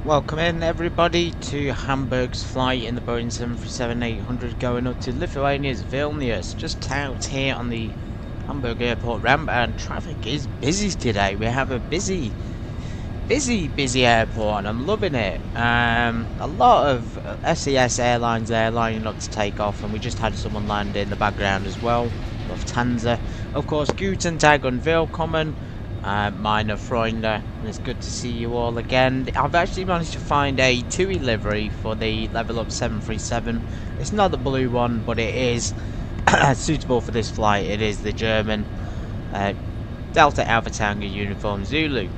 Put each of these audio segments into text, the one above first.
Welcome in everybody to Hamburg's flight in the Boeing 737-800 going up to Lithuania's Vilnius. Just out here on the Hamburg airport ramp, and traffic is busy today. We have a busy airport and I'm loving it. A lot of SES airlines there lining up to take off, and we just had someone land in the background as well, Lufthansa. Of course, Guten Tag und Willkommen. Meine Freunde, and it's good to see you all again. I've actually managed to find a TUI livery for the Levelup 737. It's not the blue one, but it is suitable for this flight. It is the German Delta Alpha Tango Uniform Zulu.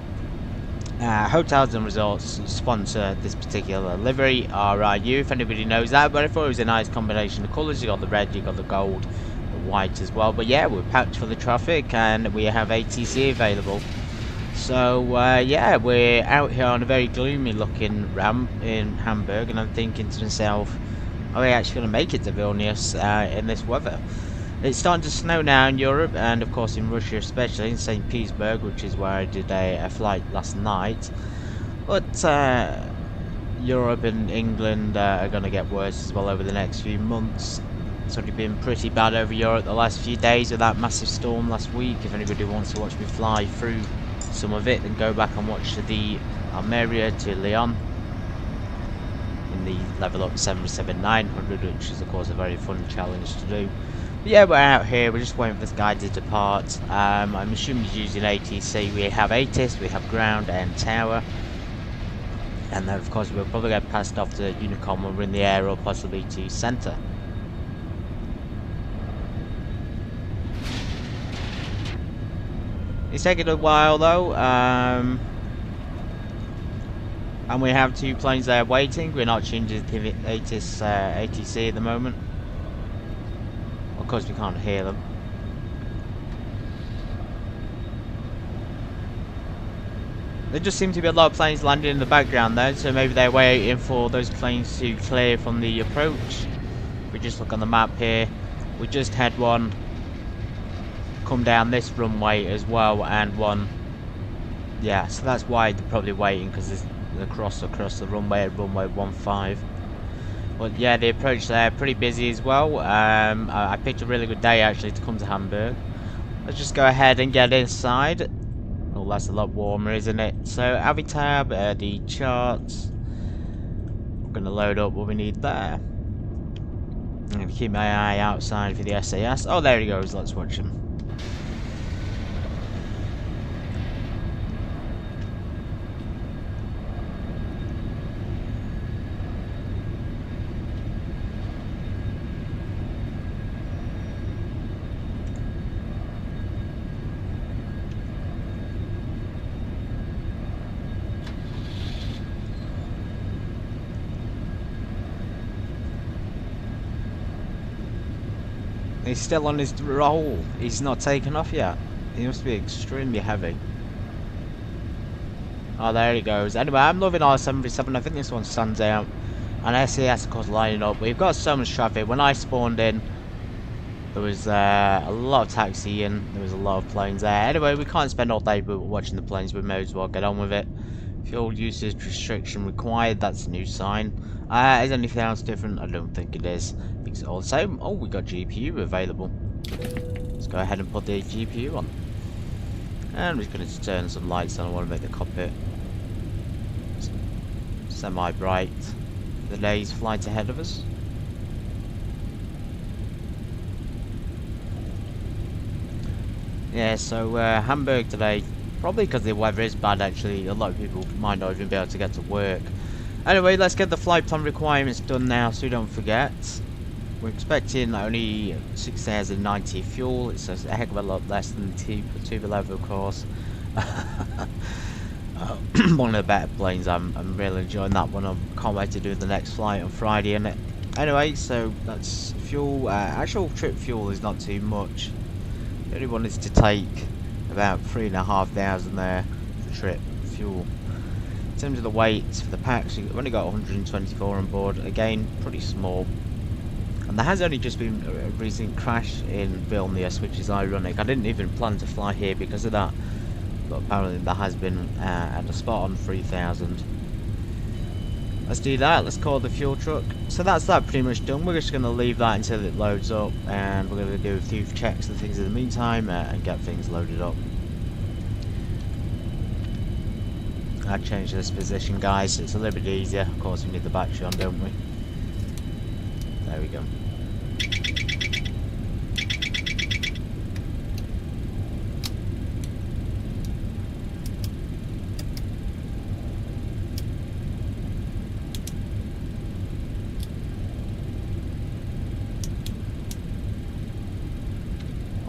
Hotels and resorts sponsor this particular livery, RIU, if anybody knows that, but I thought it was a nice combination of colours. You got the red, you got the gold, the white as well. But yeah, we're packed for the traffic and we have ATC available. So yeah, we're out here on a very gloomy looking ramp in Hamburg, and I'm thinking to myself, are we actually going to make it to Vilnius in this weather? It's starting to snow now in Europe, and of course in Russia, especially in St. Petersburg, which is where I did a flight last night. But Europe and England are going to get worse as well over the next few months. It's already been pretty bad over Europe the last few days with that massive storm last week. If anybody wants to watch me fly through some of it, then go back and watch the Almeria to Lyon in the Levelup 737-900, which is of course a very fun challenge to do. But yeah, we're out here, we're just waiting for this guy to depart. I'm assuming he's using ATC. We have ATIS, we have ground and tower. And then of course we'll probably get passed off to Honeycomb when we're in the air, or possibly to centre. It's taking a while though, and we have two planes there waiting. We're not changing the ATIS, ATC at the moment. Of course we can't hear them. There just seem to be a lot of planes landing in the background there, so maybe they're waiting for those planes to clear from the approach. If we just look on the map here, we just had one come down this runway as well, and one, yeah, so that's why they're probably waiting, because there's across the runway at runway 15. But yeah, the approach there pretty busy as well. I picked a really good day actually to come to Hamburg. Let's just go ahead and get inside. Oh, that's a lot warmer, isn't it? So Avitab, the charts. I'm gonna load up what we need there. I'm gonna keep my eye outside for the SAS. Oh, there he goes. Let's watch him. He's still on his roll. He's not taken off yet. He must be extremely heavy. Oh, there he goes. Anyway, I'm loving our 737. I think this one stands out. And SAS, of course, lining up. We've got so much traffic. When I spawned in, there was a lot of taxiing. There was a lot of planes there. Anyway, we can't spend all day watching the planes. We may as well get on with it. Fuel usage restriction required. That's a new sign. Is anything else different? I don't think it is. It's all the same. Oh, we got GPU available. Let's go ahead and put the GPU on. And we're just going to turn some lights on. I want to make the cockpit semi-bright. The day's flight ahead of us. Yeah, so Hamburg today, probably because the weather is bad actually, a lot of people might not even be able to get to work. Anyway, let's get the flight plan requirements done now so we don't forget. We're expecting only 6,090 fuel. It's a heck of a lot less than the TFRP, of course. One of the better planes. I'm really enjoying that one. I can't wait to do the next flight on Friday in it. Anyway, so that's fuel. Actual trip fuel is not too much. The only one is to take about 3,500 there for trip fuel. In terms of the weights for the packs, we've only got 124 on board. Again, pretty small. And there has only just been a recent crash in Vilnius, which is ironic. I didn't even plan to fly here because of that, but apparently there has been at a spot on 3,000. Let's do that. Let's call the fuel truck. So that's that pretty much done. We're just going to leave that until it loads up, and we're going to do a few checks and things in the meantime and get things loaded up. I've changed this position, guys. It's a little bit easier. Of course, we need the battery on, don't we? There we go.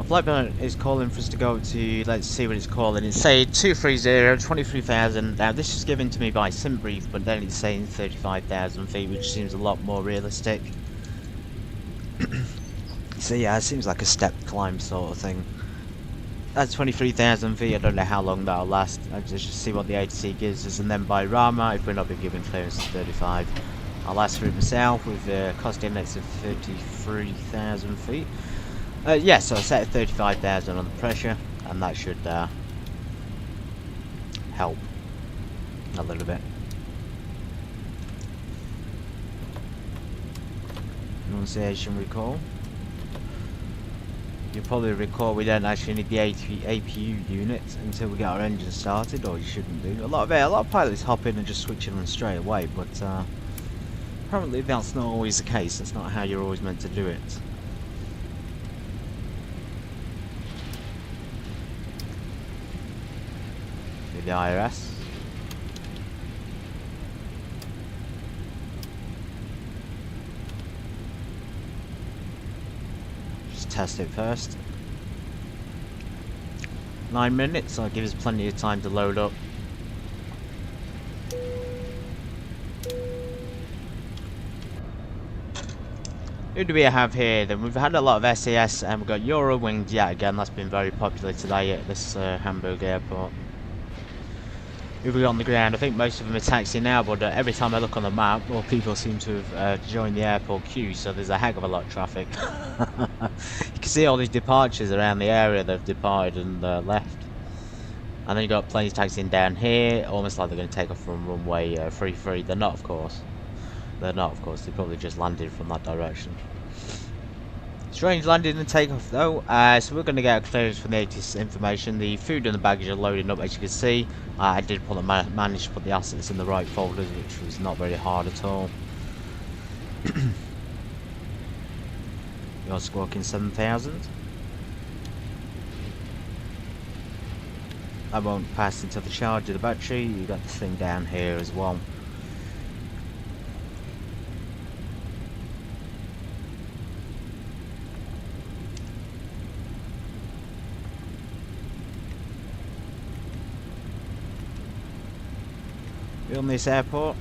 Flight pilot is calling for us to go to, let's see what it's calling. It's saying 230, 23,000. Now this is given to me by SimBrief, but then it's saying 35,000 feet, which seems a lot more realistic. So yeah, it seems like a stepped climb sort of thing. That's 23,000 feet, I don't know how long that'll last. I'll just see what the ATC gives us, and then by Rama, if we're not being given clearance to 35, I'll ask for it myself with a cost index of 33,000 feet. Yeah, so I set at 35,000 on the pressure, and that should help a little bit. Pronunciation recall. You'll probably recall we don't actually need the APU unit until we get our engine started, or you shouldn't do. A lot of pilots hop in and just switch it on straight away, but apparently that's not always the case. That's not how you're always meant to do it. The IRS. Just test it first. 9 minutes, so I'll give us plenty of time to load up. Who do we have here then? We've had a lot of SAS and we've got Eurowings yet again. That's been very popular today at this Hamburg airport. Who we got on the ground? I think most of them are taxiing now, but every time I look on the map, more people seem to have joined the airport queue, so there's a heck of a lot of traffic. You can see all these departures around the area they've departed and left. And then you've got planes taxiing down here, almost like they're going to take off from runway 33. They're not, of course. They're not, of course. They probably just landed from that direction. Strange landing and takeoff though, so we're going to get a clearance from the ATC information. The food and the baggage are loading up, as you can see. I did manage to put the assets in the right folders, which was not very hard at all. You're squawking 7,000. I won't pass until the charge of the battery. You've got the thing down here as well. Vilnius airport,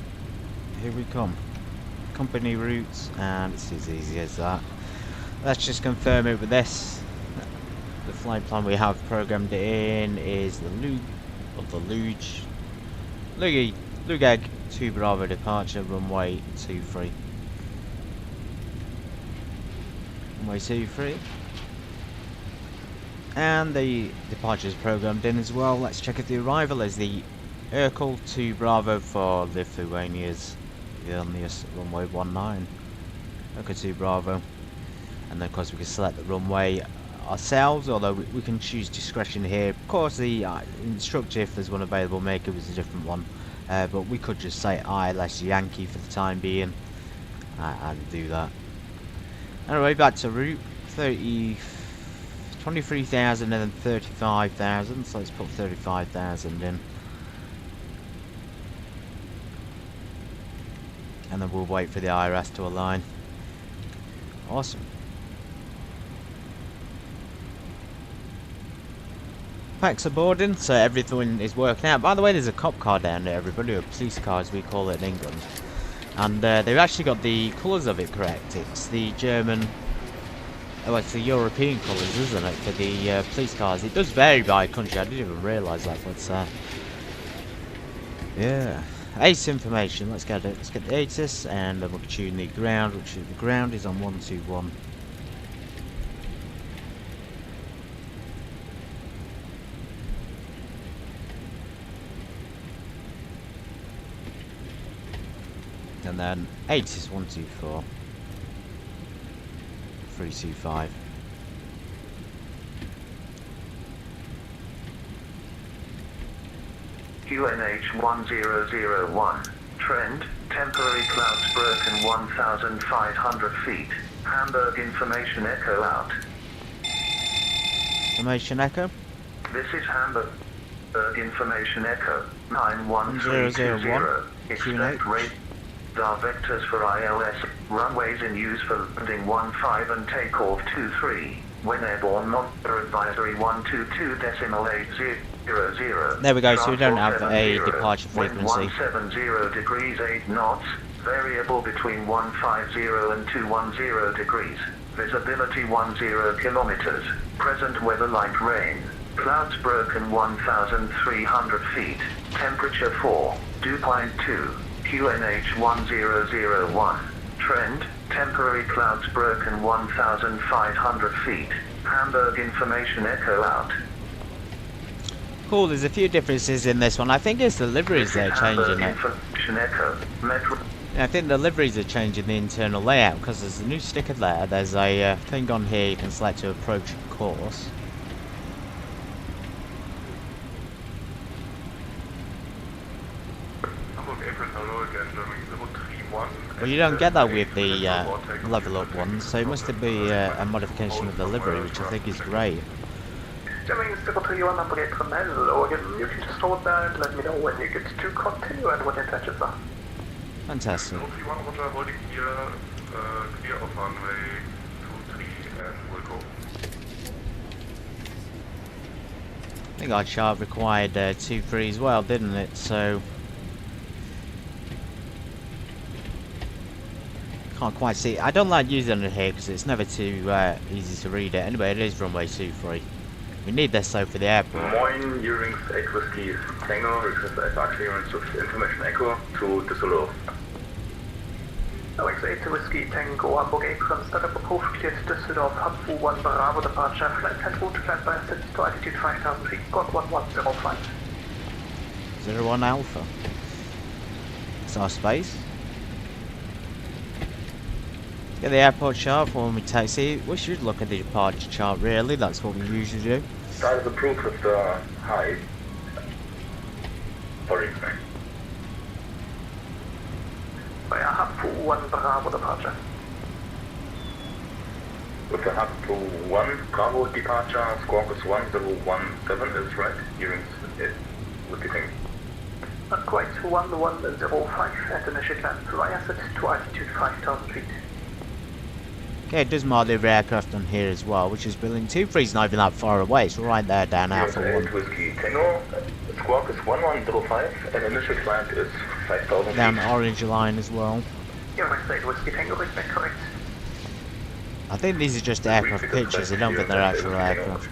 here we come. Company routes, and it's as easy as that. Let's just confirm it with this. The flight plan we have programmed in is the Lugeg 2 Bravo departure, runway 23. Runway 23. And the departure is programmed in as well. Let's check if the arrival is the Urkel 2 Bravo for Lithuania's Vilnius runway 19. Urkel 2 Bravo. And then of course we can select the runway ourselves, although we can choose discretion here. Of course the instructor, if there's one available, make it was a different one. But we could just say ILS Yankee for the time being and do that. Anyway, back to route 23,000 and then 35,000, so let's put 35,000 in. And then we'll wait for the IRS to align. Awesome. Packs are boarding, so everything is working out. By the way, there's a cop car down there, everybody, a police car as we call it in England. And they've actually got the colours of it correct. It's the German, well, it's the European colours, isn't it, for the police cars. It does vary by country, I didn't even realise that, but yeah. ACE information, let's get it. Let's get the ATIS, and then we'll tune the ground, which is, the ground is on 121. and then 8 is 124, 325. QNH 1001, trend, temporary clouds broken 1,500 feet, Hamburg information echo out. Information echo? This is Hamburg information echo, 91320. Expect radar vectors for ILS, runways in use for landing 15 and takeoff 23. When airborne, non-air advisory 122.800. There we go, so we don't have a departure frequency. 170 degrees 8 knots, variable between 150 and 210 degrees. Visibility 10 kilometers. Present weather light rain. Clouds broken 1,300 feet. Temperature 4, dew point 2. QNH 1001. Trend, temporary clouds broken 1,500 feet. Hamburg information echo out. Cool, there's a few differences in this one. I think it's the liveries they're changing it. I think the liveries are changing the internal layout because there's a new sticker there. There's a thing on here you can select to approach course. Well, you don't get that with the Levelup ones, so it must be a modification with the livery, which I think is great. Germany 031 number 8 from Logan, you can just hold there and let me know when you get to continue and what your intentions are. Fantastic. 031 Roger, holding here, clear of runway 23 and we'll go. I think our chart required 2-3 as well, didn't it? So can't quite see. I don't like using it here because it's never too easy to read it. Anyway, it is runway 23. We need this though for the airport. Moin, Eurings, Egg Whiskey, Tango, request IFR clearance of information echo to Düsseldorf. Alex 8 Whiskey, Tango, Hamburg apron, startup approved, cleared Düsseldorf, Hub 1 Bravo departure, flight 10 route, flight by assets to altitude 5,000 feet, squawk 1105. 01 Alpha. It's our space. Get the airport chart for when we taxi. We should look at the departure chart really, that's what we usually do. Start is approved with the high. Sorry, sorry. By Hub 1 Bravo departure. With the Hub 1 Bravo departure, squawk is 1017 is right? Eurings, with the thing. Not quite 1105 at initial climb, fly asset to altitude 5,000 feet. Okay, it does mark the aircraft on here as well, which is brilliant. 23 is not even that far away, it's right there down Alpha 1. Whiskey Tango, squawk is 1105 and initial climb is 5,000 feet. Down the orange line as well. Eurings 8 Whiskey Tango, is that correct? I think these are just aircraft pictures, I don't think they're actual aircraft.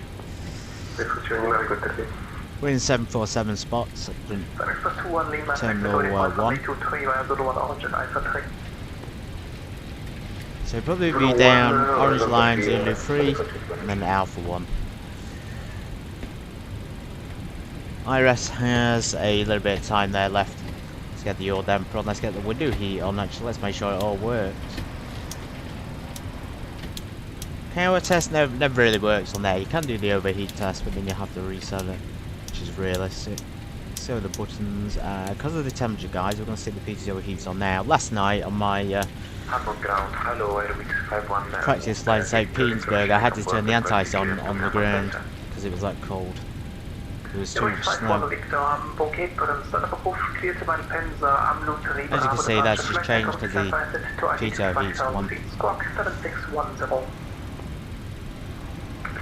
We're in 747 spots at Terminal 1. So probably be down orange line 003 and then Alpha 1. IRS has a little bit of time there left. Let's get the yaw damper on, let's get the window heat on actually, let's make sure it all works. Power test never really works on there. You can do the overheat test but then you have to reset it, which is realistic. So the buttons, because of the temperature guys, we're going to stick the PTO heats on now. Last night on my practice flight to Petersburg, I had to turn the anti-ice on the ground because it was that cold. There was too much snow. As you can see, that's just changed because the PTO heat's on.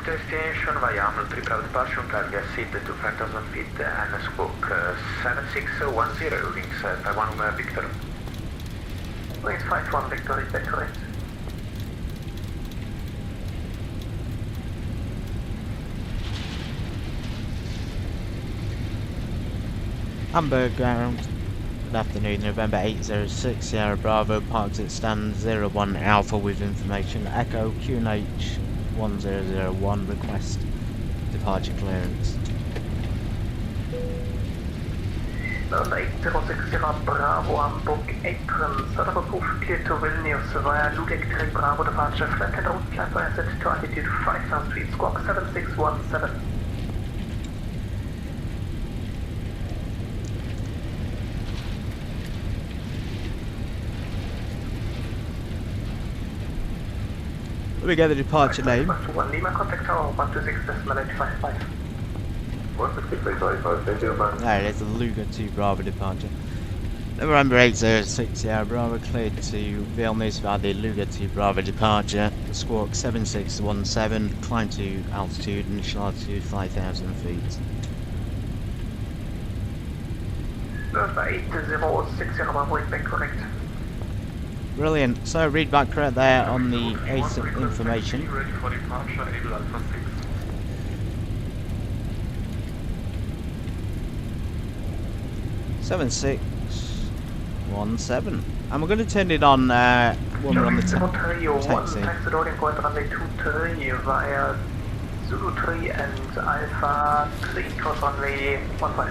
Destination via Hamburg, prepared departure, carrier seat to 5,000 feet and squawk 7610, wings 51 Victor. Wings 51 Victor, is that correct? Hamburg ground. Good afternoon, November 806, Sierra Bravo, parked at stand 01 Alpha with information. Echo QNH 1001, request departure clearance. Delta 8060 Bravo Hamburg Apron, set up a proof clear to Vilnius via Ludeck 3 Bravo departure, flight and route climb by set to altitude 5000 feet, squawk 7617. Let me get the departure name. 1 Lima, contact tower 126.855. 126.855, thank you, man. There it is, the Luger 2 Bravo departure. November 806, yeah, Bravo cleared to Vilnius via the Luger 2 Bravo departure. Squawk 7617, climb to altitude, initial altitude 5000 feet. Delta 8060 Bravo, readback correct. Brilliant. So read back correct there on the ACE information. Ready for departure, able Alpha 6. 7617. And we're going to turn it on when we're on the taxi. Taxi loading point runway 23 via Zulu 3 and Alpha 3 cross runway 15.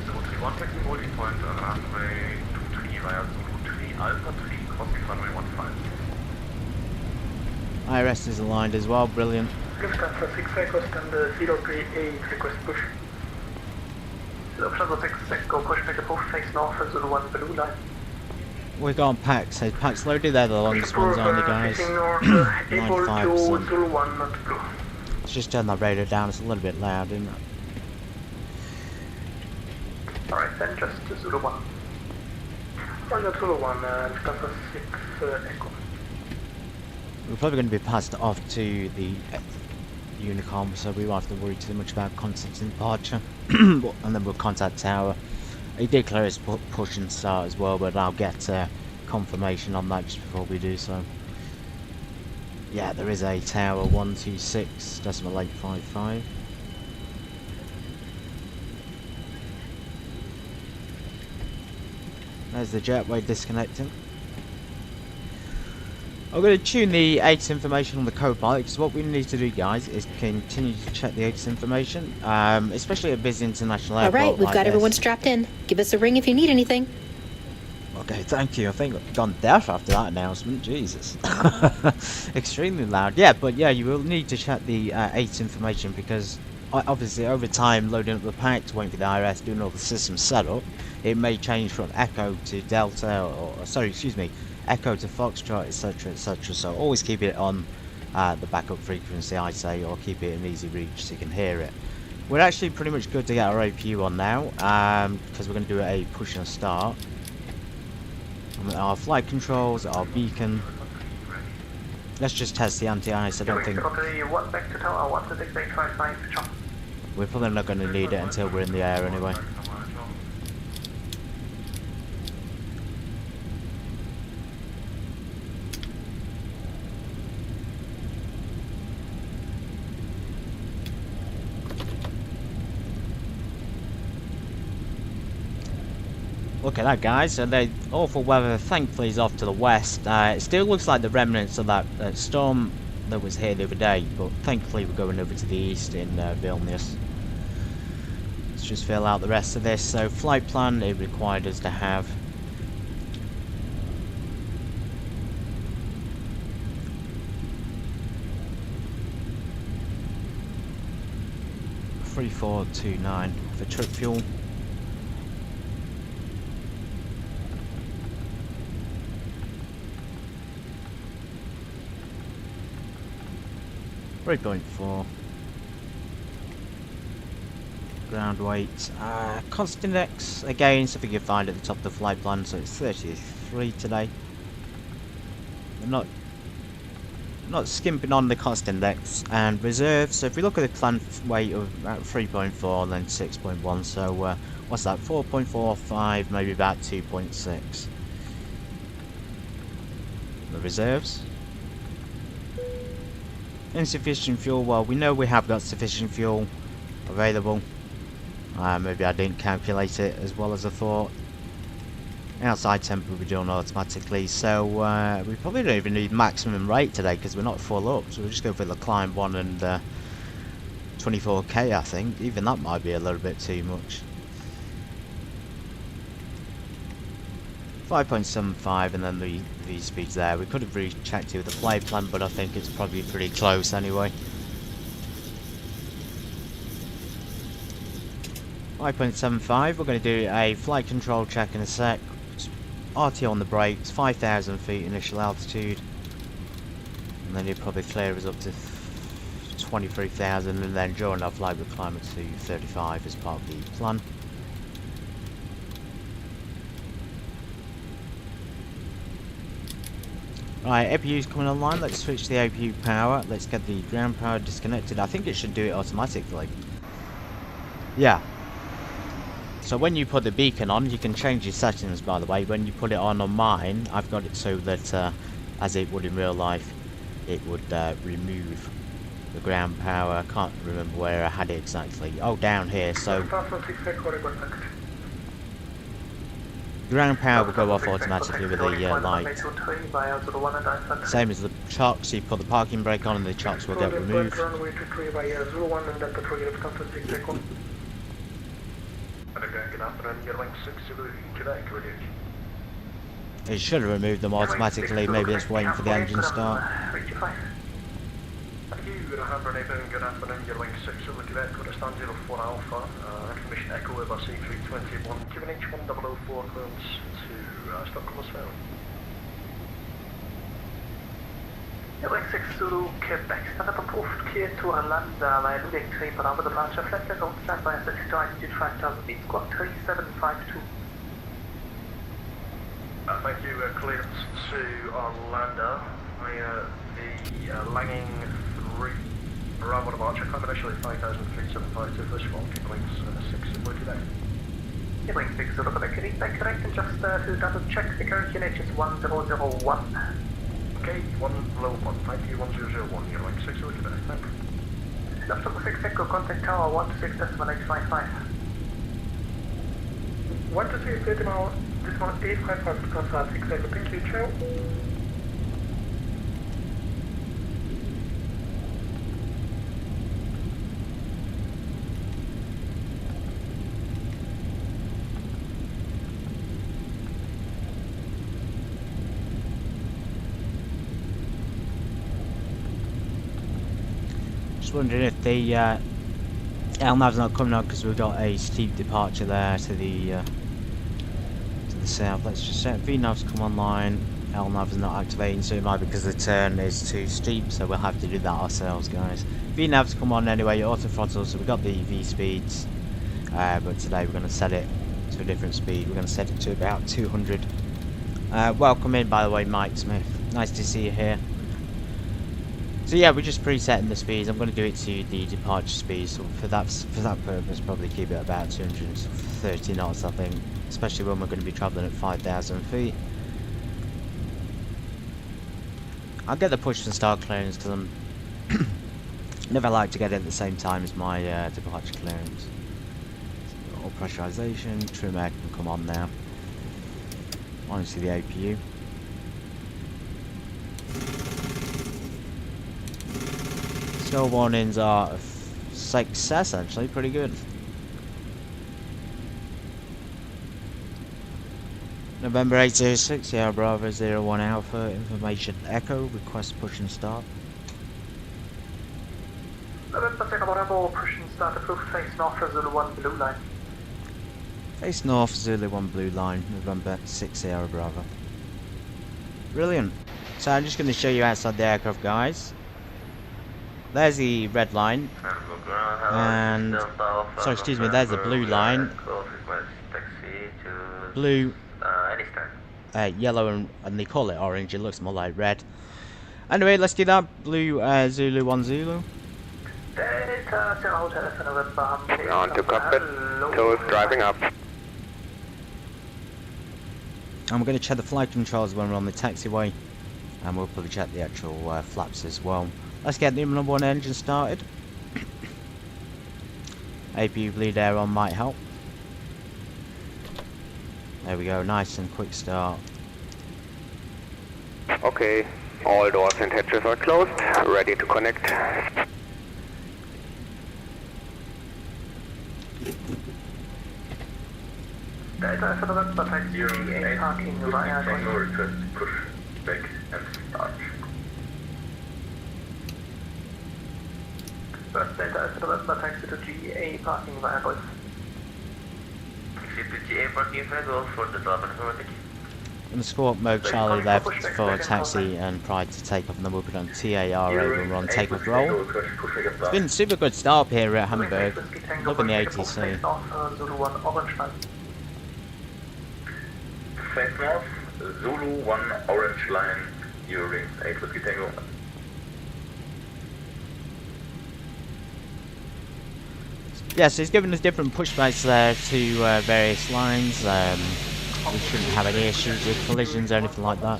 Zulu 3 1 taxi holding point runway 23 via Zulu 3 Alpha 3 crossing runway 15. IRS is aligned as well, brilliant. Lufthansa 6 request and 038 request push. Lufthansa 6 go push, make a push, face north for Zulu 1 blue line. We've got packs, so packs loaded, they're the longest ones, aren't they, guys? Facing north, able to 95%. Zulu 1 not blue. Let's just turn that radio down, it's a little bit loud, isn't it? Alright, then just Zulu 1. Roger, Zulu 1, Lufthansa 6 echo. We're probably going to be passed off to the Unicom, so we won't have to worry too much about constant departure. And then we'll contact tower. He did clear his push and start as well, but I'll get confirmation on that just before we do so. Yeah, there is a tower 126.855. There's the jetway disconnecting. I'm going to tune the ATIS information on the co-pilot, because what we need to do, guys, is continue to check the ATIS information, especially at a busy international airport. Alright, we've like got this. everyone strapped in. Give us a ring if you need anything. Okay, thank you. I think I've gone deaf after that announcement. Jesus. Extremely loud. Yeah, but yeah, you will need to check the ATIS information, because obviously over time, loading up the packs, waiting for the IRS, doing all the system setup, it may change from Echo to Delta, or sorry, excuse me, Echo to Foxtrot, etc, etc. So always keep it on the backup frequency, I say, or keep it in easy reach so you can hear it. We're actually pretty much good to get our APU on now, because we're going to do a push and start. And our flight controls, our beacon. Let's just test the anti-ice. I don't think Back to tower 126.855. we're probably not going to need it until we're in the air anyway. Look at that, guys. So the awful weather thankfully is off to the west. It still looks like the remnants of that storm that was here the other day, but thankfully we're going over to the east in Vilnius. Let's just fill out the rest of this. So flight plan, it required us to have 3429 for trip fuel. .4 ground weight, cost index again, something you find at the top of the flight plan, so it's 33 today. I'm not skimping on the cost index. And reserves, so if we look at the planned weight of about 3.4 and then 6.1, so what's that, 4.45, maybe about 2.6. The reserves. Insufficient fuel, well, we know we have got sufficient fuel available. Maybe I didn't calculate it as well as I thought. Outside temp will be done automatically, so we probably don't even need maximum rate today because we're not full up, so we'll just go for the climb one and 24k, I think. Even that might be a little bit too much. 5.75 and then the V-speed's there. We could have rechecked it with the flight plan, but I think it's probably pretty close anyway. 5.75, we're going to do a flight control check in a sec. RT on the brakes, 5,000 feet initial altitude. And then he'll probably clear us up to 23,000, and then during our flight we'll climb up to 35 as part of the plan. Right, APU's coming online. Let's switch the APU power. Let's get the ground power disconnected. I think it should do it automatically. Yeah. So when you put the beacon on, you can change your settings, by the way. When you put it on mine, I've got it so that, as it would in real life, it would remove the ground power. I can't remember where I had it exactly. Oh, down here. So ground power will go off automatically with the light. Same as the chocks, you put the parking brake on and the chocks will get removed. It should have removed them automatically, maybe it's waiting for the engine start. Good afternoon, your wing 6 over Quebec, go to stand 04 Alpha, information echo over C321, QNH 1004 clearance to Stockholm as well. Wing 6 Zulu, Quebec, stand up approved, clear to Orlando, via Ludwig 3 Bravo departure, flight level on stand by set to altitude 5,000 feet, squawk 3752. Thank you, clearance to Orlando, via the Langing 3 Bravo departure, climb initially 5,000 feet, 752, first one, keep wings 6 over Quebec. Wing 6 Zulu, Quebec, correct, and just to double check, the current QNH is 1001. Okay, 101, thank you, 1001, your wing 6 over Quebec, thank you. Left of 6 Echo, contact tower 126.855. 126.855 to contact 6 Echo, thank you, ciao. Wondering if the LNAV's not coming on because we've got a steep departure there to the south. Let's just set VNAV's come online. LNAV is not activating, so it might be because the turn is too steep, so we'll have to do that ourselves, guys. VNAV's come on anyway, auto throttle, so we've got the V speeds, but today we're going to set it to a different speed. We're going to set it to about 200. Welcome in, by the way, Mike Smith. Nice to see you here. So yeah, we're just presetting the speeds. I'm going to do it to the departure speed. So for that purpose, probably keep it about 230 knots, I think. Especially when we're going to be travelling at 5,000 feet. I'll get the push and start clearance because I'm never like to get it at the same time as my departure clearance. So, all pressurization, trim air can come on now. Honestly, the APU. Snow warnings are a success, actually, pretty good. November 806, Sierra Bravo 01 Alpha, information echo, request push and start. November 0 Bravo, push and start, approved, face north for Zulu 1 blue line. Face north, Zulu 1 blue line, November 6 Sierra Bravo. Brilliant. So I'm just going to show you outside the aircraft, guys. There's the red line, and, sorry, excuse me, there's the blue line, blue, yellow, and they call it orange, it looks more like red. Anyway, let's do that, blue, Zulu 1 Zulu. On to cockpit, toes driving up. And we're going to check the flight controls when we're on the taxiway, and we'll probably check the actual flaps as well. Let's get the number 1 engine started. APU bleed air on might help. There we go, nice and quick start. Okay, all doors and hatches are closed, ready to connect. Delta for November, taxi to GA, parking via Tango, Golf. request push back and start. First Delta for November, taxi to GA, parking via Golf. Taxi to GA, parking via Golf for the top and automatic. In the squawk mode, Charlie left for taxi and prior to takeoff, and then we'll put on TARA, we're on takeoff roll. It's been a super good start here at Hamburg. Loving the ATC. Face north, Zulu 1 orange line, Eurowings 8 Whiskey Tango. Yeah, so he's given us different pushbacks there to various lines. We shouldn't have any issues with collisions or anything like that.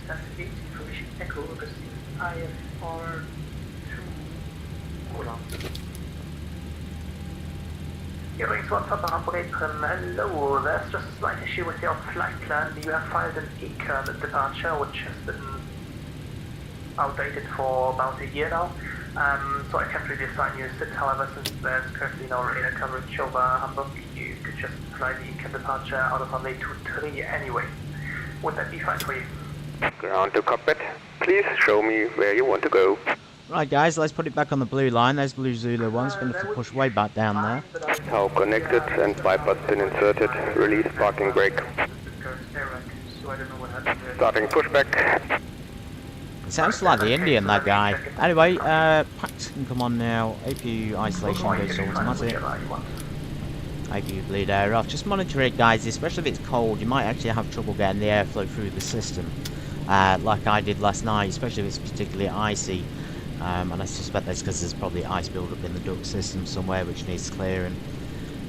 Eurowings 1 Papa Hamburg Apron, hello, there's just a slight issue with your flight plan. You have filed an ECAN departure, which has been outdated for about a year now. So I can't really assign you a sit, however, since there's currently no radar coverage over Hamburg, you could just fly the ECAN departure out of runway 23 anyway. Would that be fine for you? Ground to cockpit. Please show me where you want to go. Right guys, let's put it back on the blue line. There's Blue Zulu 1's going to have to push way back down there. How connected and bypass pin inserted. Release parking brake. Starting pushback. It sounds like the Indian, that guy. Anyway, packs can come on now. APU isolation goes automatic. APU bleed air off. Just monitor it guys, especially if it's cold. You might actually have trouble getting the airflow through the system. Like I did last night, especially if it's particularly icy. And I suspect that's because there's probably ice build-up in the duct system somewhere which needs clearing.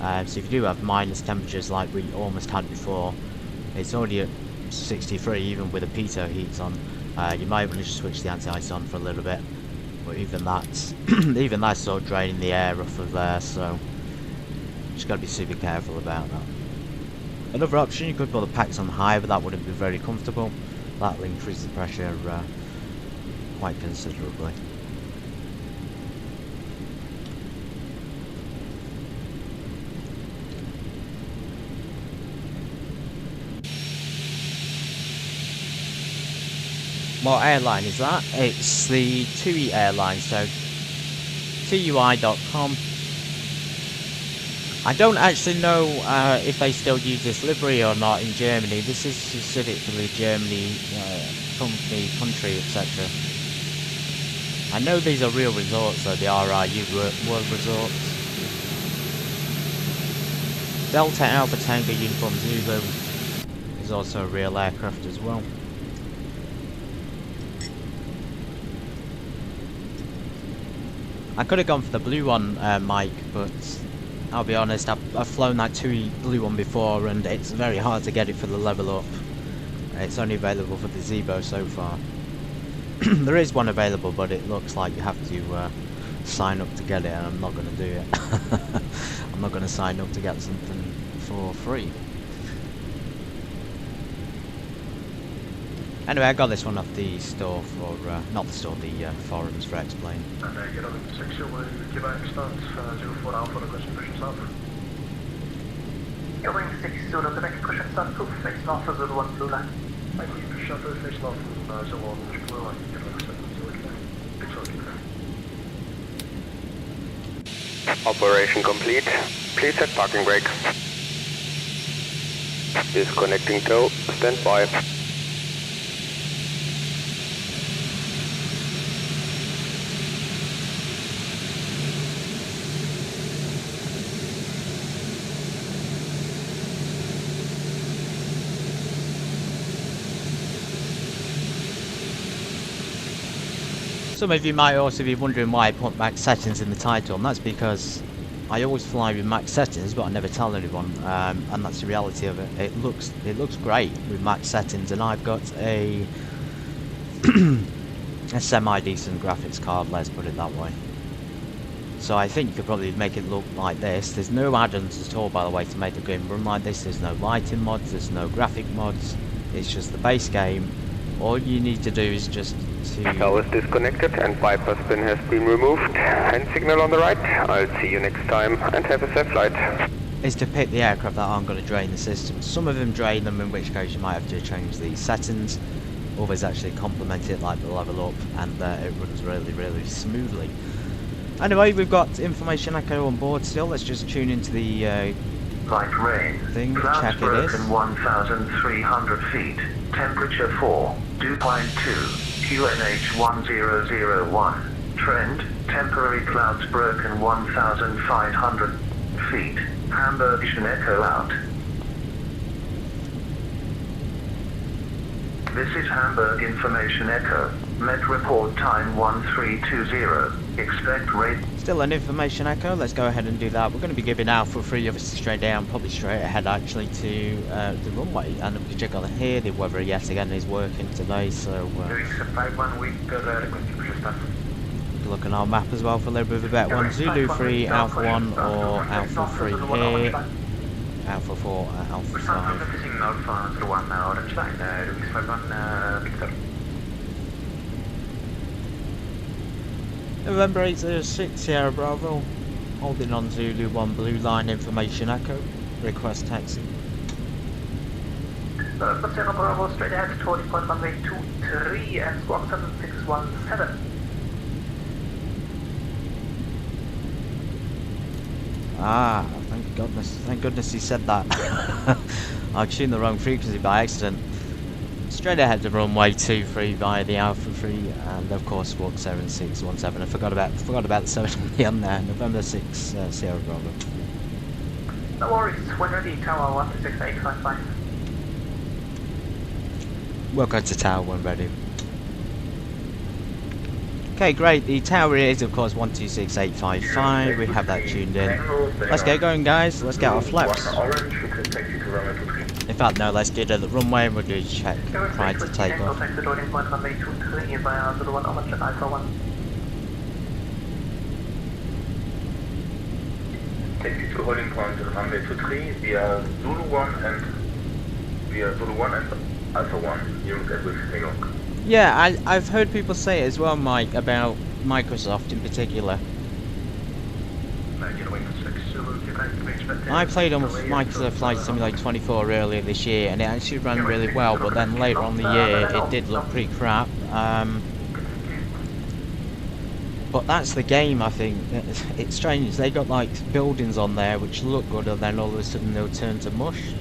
So if you do have minus temperatures like we almost had before, it's already at 63 even with the pitot heats on. You might want to just switch the anti-ice on for a little bit, but even that's sort of draining the air off of there, so just got to be super careful about that. Another option, you could put the packs on high, but that wouldn't be very comfortable. That will increase the pressure quite considerably. What airline is that? It's the TUI airline, so TUI.com. I don't actually know if they still use this livery or not in Germany. This is specifically Germany, country, etc. I know these are real resorts, though, the RIU World Resorts. Delta Alpha Tango Uniform Zulu is also a real aircraft as well. I could have gone for the blue one, Mike, but I'll be honest, I've flown that TUI blue one before and it's very hard to get it for the Levelup. It's only available for the Zebo so far. There is one available, but it looks like you have to sign up to get it, and I'm not going to do it. I'm not going to sign up to get something for free. Anyway, I got this one off the store for, not the store, the forums for X-Plane. And you're on 6, you'll Quebec start 04 Alpha, requesting push and start. Going 6 Zulu, Quebec, push and start, proof, face north for Zulu 1 Blue Line. Thank you, push up, face north from Zulu 1 Blue Line, you're on 7 Zulu Quebec. Operation complete. Please set parking brake. Disconnecting tow. Stand by. Some of you might also be wondering why I put max settings in the title, and that's because I always fly with max settings, but I never tell anyone, and that's the reality of it. It looks great with max settings, and I've got a a semi-decent graphics card, let's put it that way. So I think you could probably make it look like this. There's no add-ons at all, by the way, to make the game run like this. There's no lighting mods, there's no graphic mods, it's just the base game. All you need to do is just to... Tow is disconnected and bypass pin has been removed. Hand signal on the right. I'll see you next time and have a safe flight. is to pick the aircraft that aren't going to drain the system. Some of them drain them, in which case you might have to change the settings. Others actually complement it, like the Levelup, and it runs really smoothly. Anyway, we've got information echo on board still. Let's just tune into the light rain. thing, Clouds check it broken is. 1,300 feet. Temperature 4. Dew point 2. QNH 1001. Trend. Temporary clouds broken 1,500 feet. Hamburg echo out. This is Hamburg Information Echo. Met report time 1320. Expect rate. Still an information echo. Let's go ahead and do that. We're going to be giving Alpha 3 obviously straight down, probably straight ahead actually to the runway. And we can check on here. The weather yet again is working today, so look on our map as well for a little bit of a better one. Zulu 3 Alpha 1 or Alpha 3 here. Alpha 4 Alpha 5. November 806 Sierra Bravo, holding on Zulu 1 Blue Line information echo, request taxi. Sierra Bravo straight ahead to 20.123 and squawk 7617. Ah, thank goodness he said that. I tuned the wrong frequency by accident. Straight ahead to runway 23 via the Alpha 3 and of course squawk 7617. I forgot about the 7 on the end there. November 6 Sierra Bravo. No worries, when ready, tower 126855. Welcome to tower when ready. Okay, great. The tower is of course 126855. We have that tuned in. Let's get going, guys. Let's get our flaps. In fact, no, let's get to the runway and we'll do a check prior to takeoff. Taxi to holding point runway 23 via Zulu 1 and Alpha 1 unit with Yoke. Yeah, I've heard people say it as well, Mike, about Microsoft in particular. I played on Microsoft Flight Simulator 24 earlier this year and it actually ran really well, but then later on in the year it did look pretty crap. But that's the game, I think. It's strange, they got like buildings on there which look good and then all of a sudden they'll turn to mush.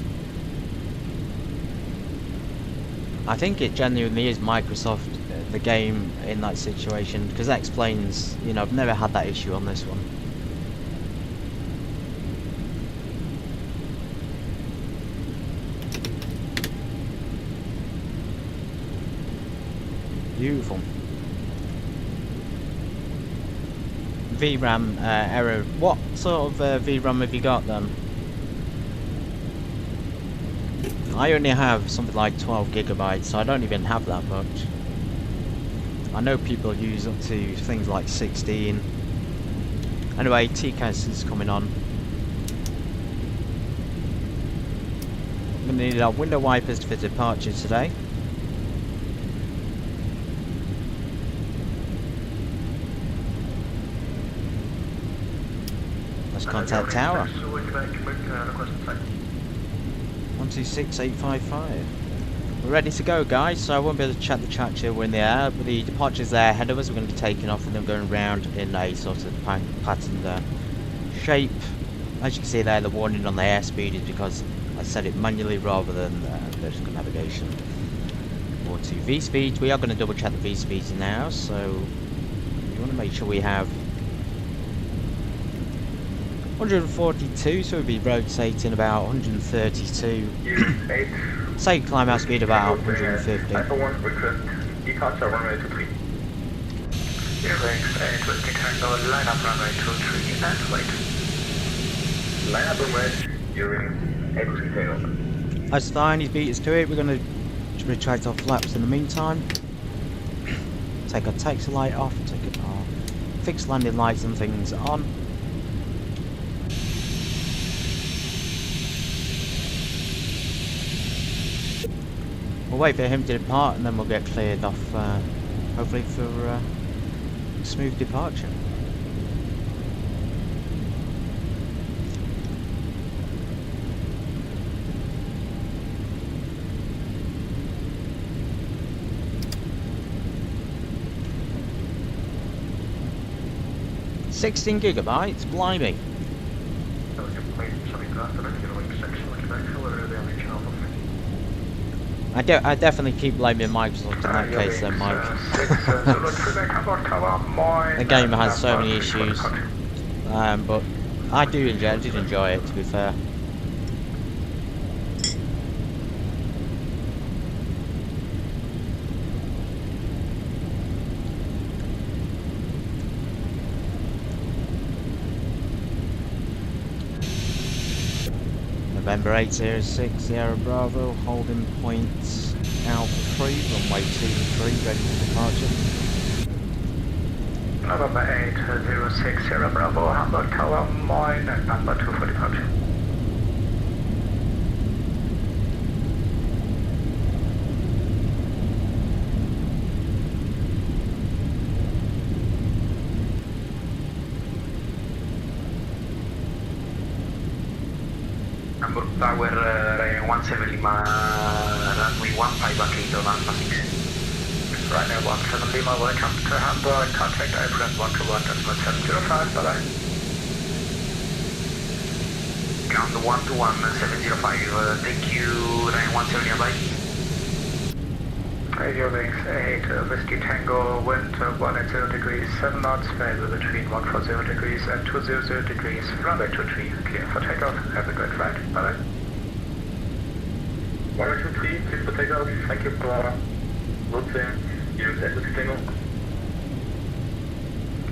I think it genuinely is Microsoft, the game, in that situation, because that explains, you know, I've never had that issue on this one. Beautiful. VRAM error. What sort of VRAM have you got then? I only have something like 12 gigabytes, so I don't even have that much. I know people use up to things like 16. Anyway, TCAS is coming on. I'm going to need our window wipers for departure today. Let's contact tower. 126855. We're ready to go, guys, so I won't be able to check the traction when they are, but the departure's there ahead of us. We're going to be taking off and then going round in a sort of patterned shape. As you can see there, the warning on the airspeed is because I set it manually rather than vertical navigation. Or to V-speeds. We are going to double check the V-speeds now, so we want to make sure we have 142, so we'll be rotating about 132. Say climb out speed about 150. Alpha 1 request departure runway 23. Line up runway 23 and wait. Line up runway during every takeoff. That's fine, he's beat us to it. We're going to retract our flaps in the meantime. Take our taxi light off, take our fixed landing lights and things on. We'll wait for him to depart and then we'll get cleared off, hopefully for smooth departure. 16 gigabytes, blimey. So we can make something after that, you know, like 6 like an actual or the average alpha. I definitely keep blaming Microsoft in that case then, Mike. The game has so many issues, but I did enjoy it, to be fair. November 806, Sierra Bravo, holding point Alpha 3, runway 23, ready for departure. November 806, Sierra Bravo, Hamburg Tower, mine and number 2 for departure. Hamburg Tower, 17 Lima, runway 15 8 on Alpha 6. Ryanair 17 Lima, welcome to Hamburg, contact airplane 121.705, bye-bye. Ground 121.705, thank you, Ryanair 17 Lima, bye. Radio wings 8, Whiskey Tango, wind 180 degrees, 7 knots, favorable between 140 degrees and 200 degrees, runway 23, clear for takeoff, have a great flight, bye-bye. 123, please for takeoff, thank you for routine, use Whiskey Tango.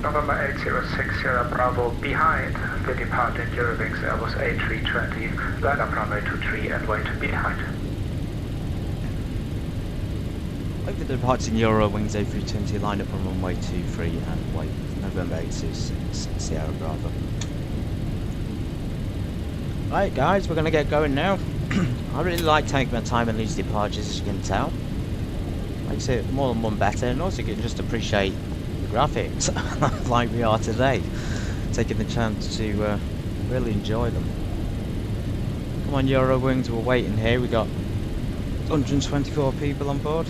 November 806, Sierra Bravo, behind the departing Eurowings Airbus A320, line up runway 23 and wait behind. Over the departing Eurowings A320, line up on runway 23 and wait. November 826, Sierra Bravo. Right guys, we're going to get going now. I really like taking my time in these departures, as you can tell. Makes it more than one better, and also you can just appreciate the graphics like we are today. Taking the chance to really enjoy them. Come on Eurowings, we're waiting here. We got 124 people on board.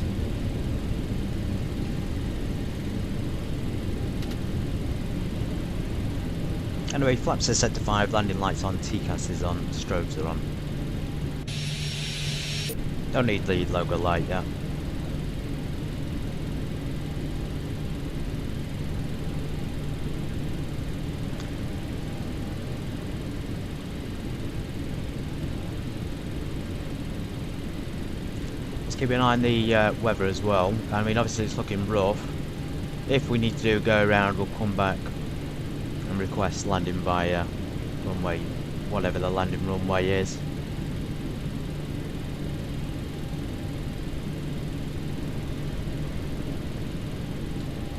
Anyway, flaps are set to 5, landing lights on, TCAS is on, strobes are on. Don't need the logo light yet. Let's keep an eye on the weather as well. I mean, obviously it's looking rough. If we need to do a go around, we'll come back and request landing via runway, whatever the landing runway is.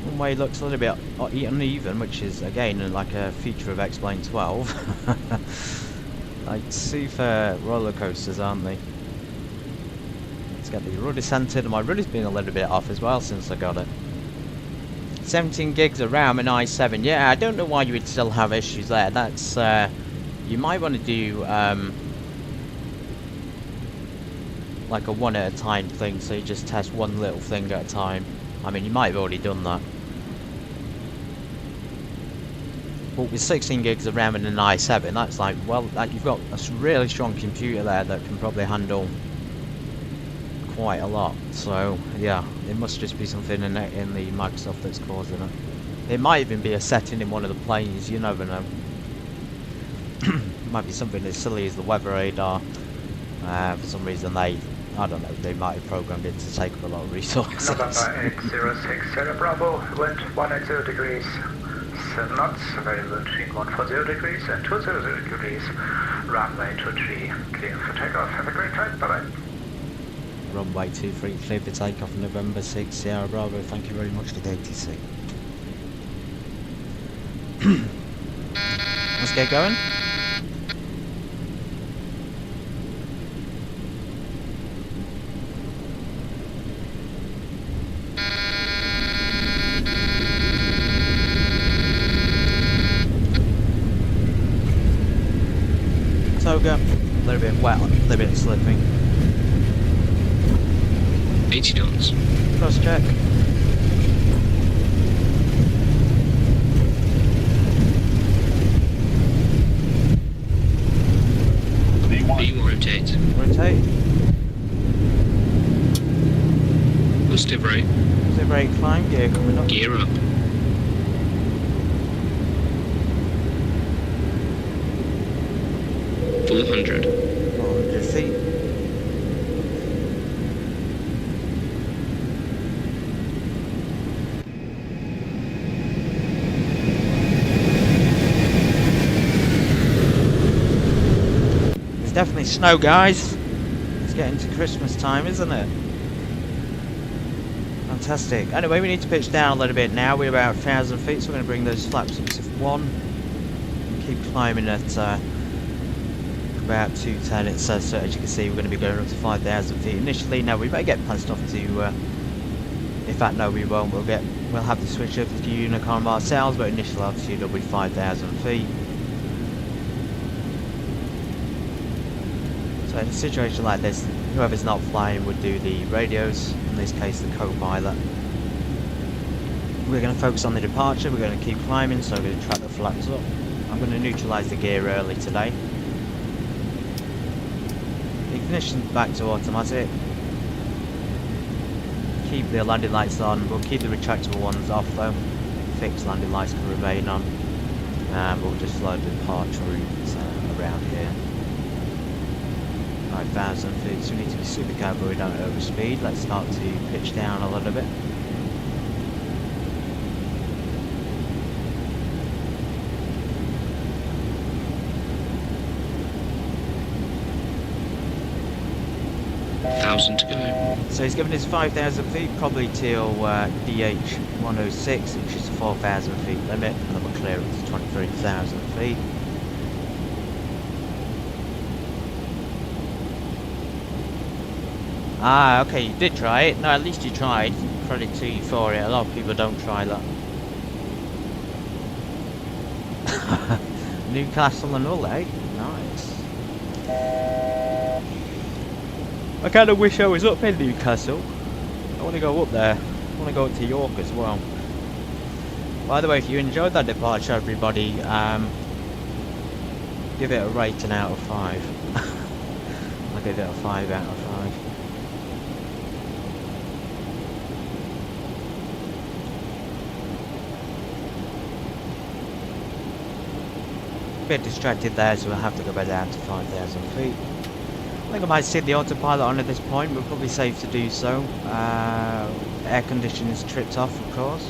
Runway looks a little bit uneven, which is again like a feature of X-Plane 12. Like super roller coasters, aren't they? Let's get the rudder centered, and my rudder's been a little bit off as well since I got it. 17 gigs of RAM and i7. Yeah, I don't know why you would still have issues there. That's you might want to do like a one at a time thing, so you just test one little thing at a time. I mean, you might have already done that. But with 16 gigs of RAM and an i7, that's like, well, you've got a really strong computer there that can probably handle quite a lot. So yeah, it must just be something in the Microsoft that's causing it. It might even be a setting in one of the planes, you never know. It might be something as silly as the weather radar. For some reason I don't know, they might have programmed it to take up a lot of resources. November 806, Sierra Bravo, wind 180 degrees, 7 knots, available between 140 degrees and 200 degrees, runway 23, clear for takeoff, have a great flight, bye-bye. Runway 23, clear for takeoff, November 6, Sierra Bravo, thank you very much for the ATC. Let's get going. Toga, a little bit wet, a little bit slipping. 80 knots. Cross check. Positive rate. Positive rate climb, gear coming up. Gear up. Full 100. 400 feet. There's definitely snow, guys. It's getting to Christmas time, isn't it? Fantastic. Anyway, we need to pitch down a little bit now. We're about 1,000 feet, so we're going to bring those flaps up to 1. Keep climbing at about 210. It says, so as you can see, we're going to be going up to 5,000 feet initially. Now we may get past off to. In fact, no, we won't. We'll have to switch over to Honeycomb ourselves, but initial altitude will be 5,000 feet. So in a situation like this, whoever's not flying would do the radios, in this case the co-pilot. We're going to focus on the departure, we're going to keep climbing, so we're going to track the flaps up. I'm going to neutralise the gear early today. Ignition back to automatic. Keep the landing lights on, we'll keep the retractable ones off though. Fixed landing lights can remain on. And we'll just load the departure routes around here. 5,000 feet, so we need to be super careful we don't overspeed. Let's start to pitch down a little bit. To go. So he's given us 5,000 feet, probably till EDDH 106, which is the 4,000 feet limit, and then we'll clear it to 23,000 feet. Ah, okay, you did try it. No, at least you tried. Credit to you for it. A lot of people don't try that. Newcastle and all, eh? Nice. I kind of wish I was up in Newcastle. I want to go up there. I want to go up to York as well. By the way, if you enjoyed that departure, everybody, give it a rating out of 5. I'll give it a 5 out of 5. A bit distracted there, so we'll have to go back down to 5,000 feet. I think I might sit the autopilot on at this point, but probably safe to do so. Air conditioning's tripped off, of course.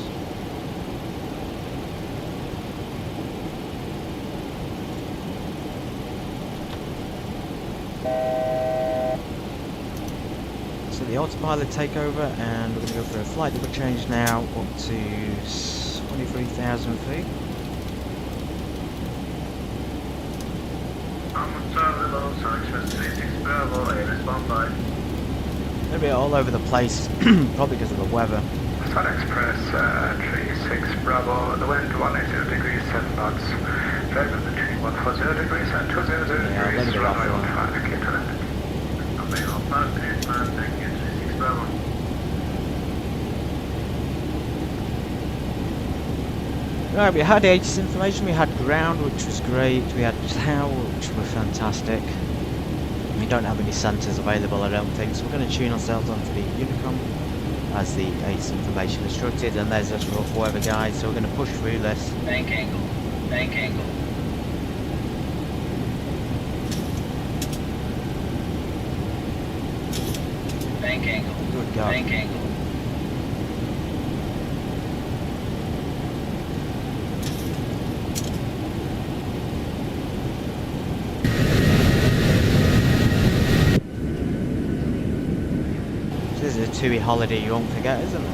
So the autopilot take over, and we're going to go for a flight level change now up to 23,000 feet. A bit all over the place, probably because of the weather. Sun Express 36 Bravo, the wind 180 degrees, 7 knots, driver between 140 degrees and 200 degrees, runway 15, keep to land. Runway 15, thank you, 36 Bravo. Right, we had ATIS information, we had ground, which was great, we had cloud, which were fantastic. We don't have any centres available, I don't think, so we're going to tune ourselves onto the Honeycomb as the ATIS information instructed, and there's us rough weather guide, so we're going to push through this. Bank angle, bank angle. Bank angle, Good God. bank angle. This is a TUI holiday you won't forget, isn't it?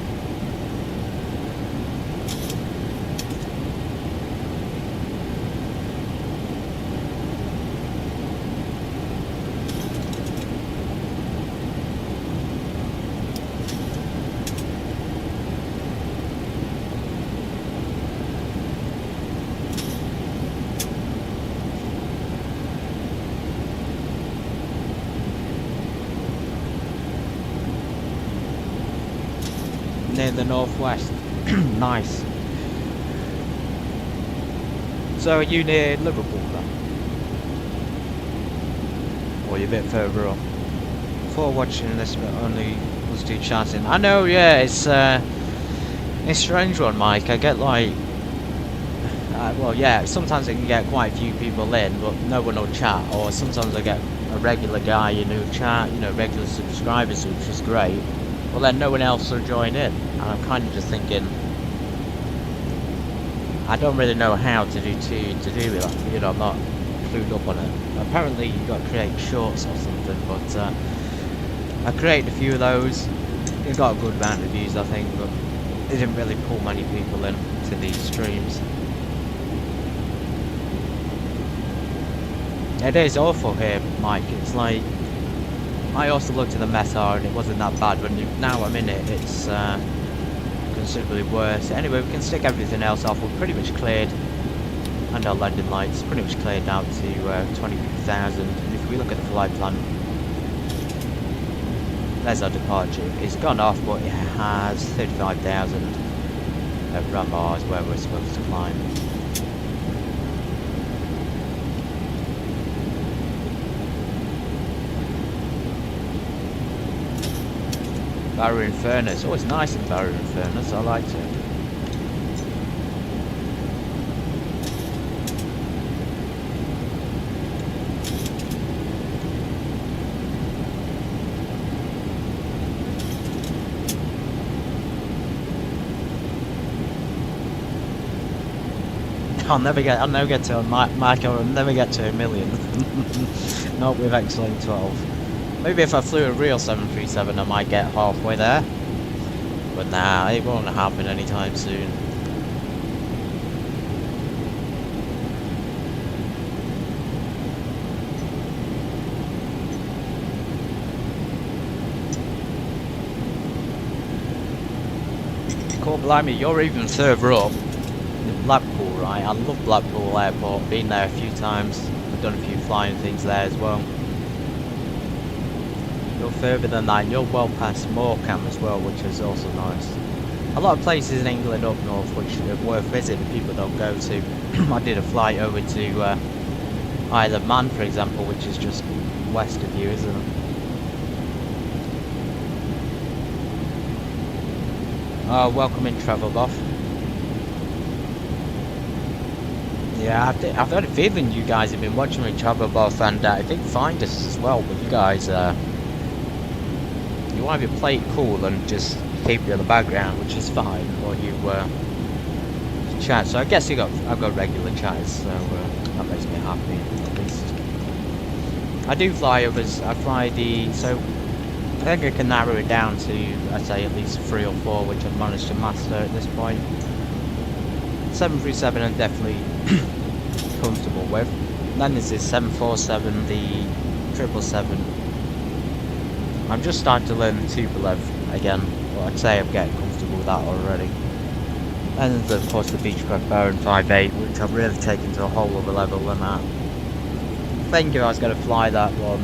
Near the northwest. Nice. So are you near Liverpool then? Or are you a bit further up? Before watching this, but only was us two chatting. I know, yeah, it's a strange one, Mike. I get like, well, yeah, sometimes I can get quite a few people in, but no one will chat. Or sometimes I get a regular guy in who chat, you know, regular subscribers, which is great. Well, then no one else will join in, and I'm kind of just thinking, I don't really know how to do with that. You know, I'm not clued up on it. Apparently, you've got to create shorts or something, but I created a few of those. It got a good amount of views, I think, but it didn't really pull many people in to these streams. It is awful here, Mike. It's like, I also looked at the meta and it wasn't that bad, but now I'm in it, it's considerably worse. Anyway, we can stick everything else off. We're pretty much cleared, and our landing lights pretty much cleared out to 23,000. And if we look at the flight plan, there's our departure. It's gone off, but it has 35,000 at Ramar is where we're supposed to climb. Barrier Infernus. Oh, it's nice in Barrier Infernus. I liked it. I'll never get to Mike. I'll never get to 1 million. Not with X-Lane 12. Maybe if I flew a real 737, I might get halfway there. But nah, it won't happen anytime soon. Cool, blimey, you're even further up. Blackpool, right? I love Blackpool Airport. Been there a few times. I've done a few flying things there as well. You're further than that. You're well past Morecambe as well, which is also nice. A lot of places in England up north which are worth visiting, people don't go to. I did a flight over to Isle of Man, for example, which is just west of you, isn't it? Oh, welcome in, Travel Buff. Yeah, I've got a feeling you guys have been watching me travel both, and I think find us as well. But you guys, you either play it cool and just keep it in the background, which is fine, or you chat. So I guess I've got regular chatters, so that makes me happy at least. I do flyovers. I fly so I think I can narrow it down to, I'd say, at least 3 or 4, which I've managed to master at this point. 737 I'm definitely comfortable with. And then there's this 747, the 777. I'm just starting to learn the Tupolev again, but I'd say I'm getting comfortable with that already. And then, of course, the Beechcraft Boeing 737-800, which I've really taken to a whole other level than that. I think if I was going to fly that one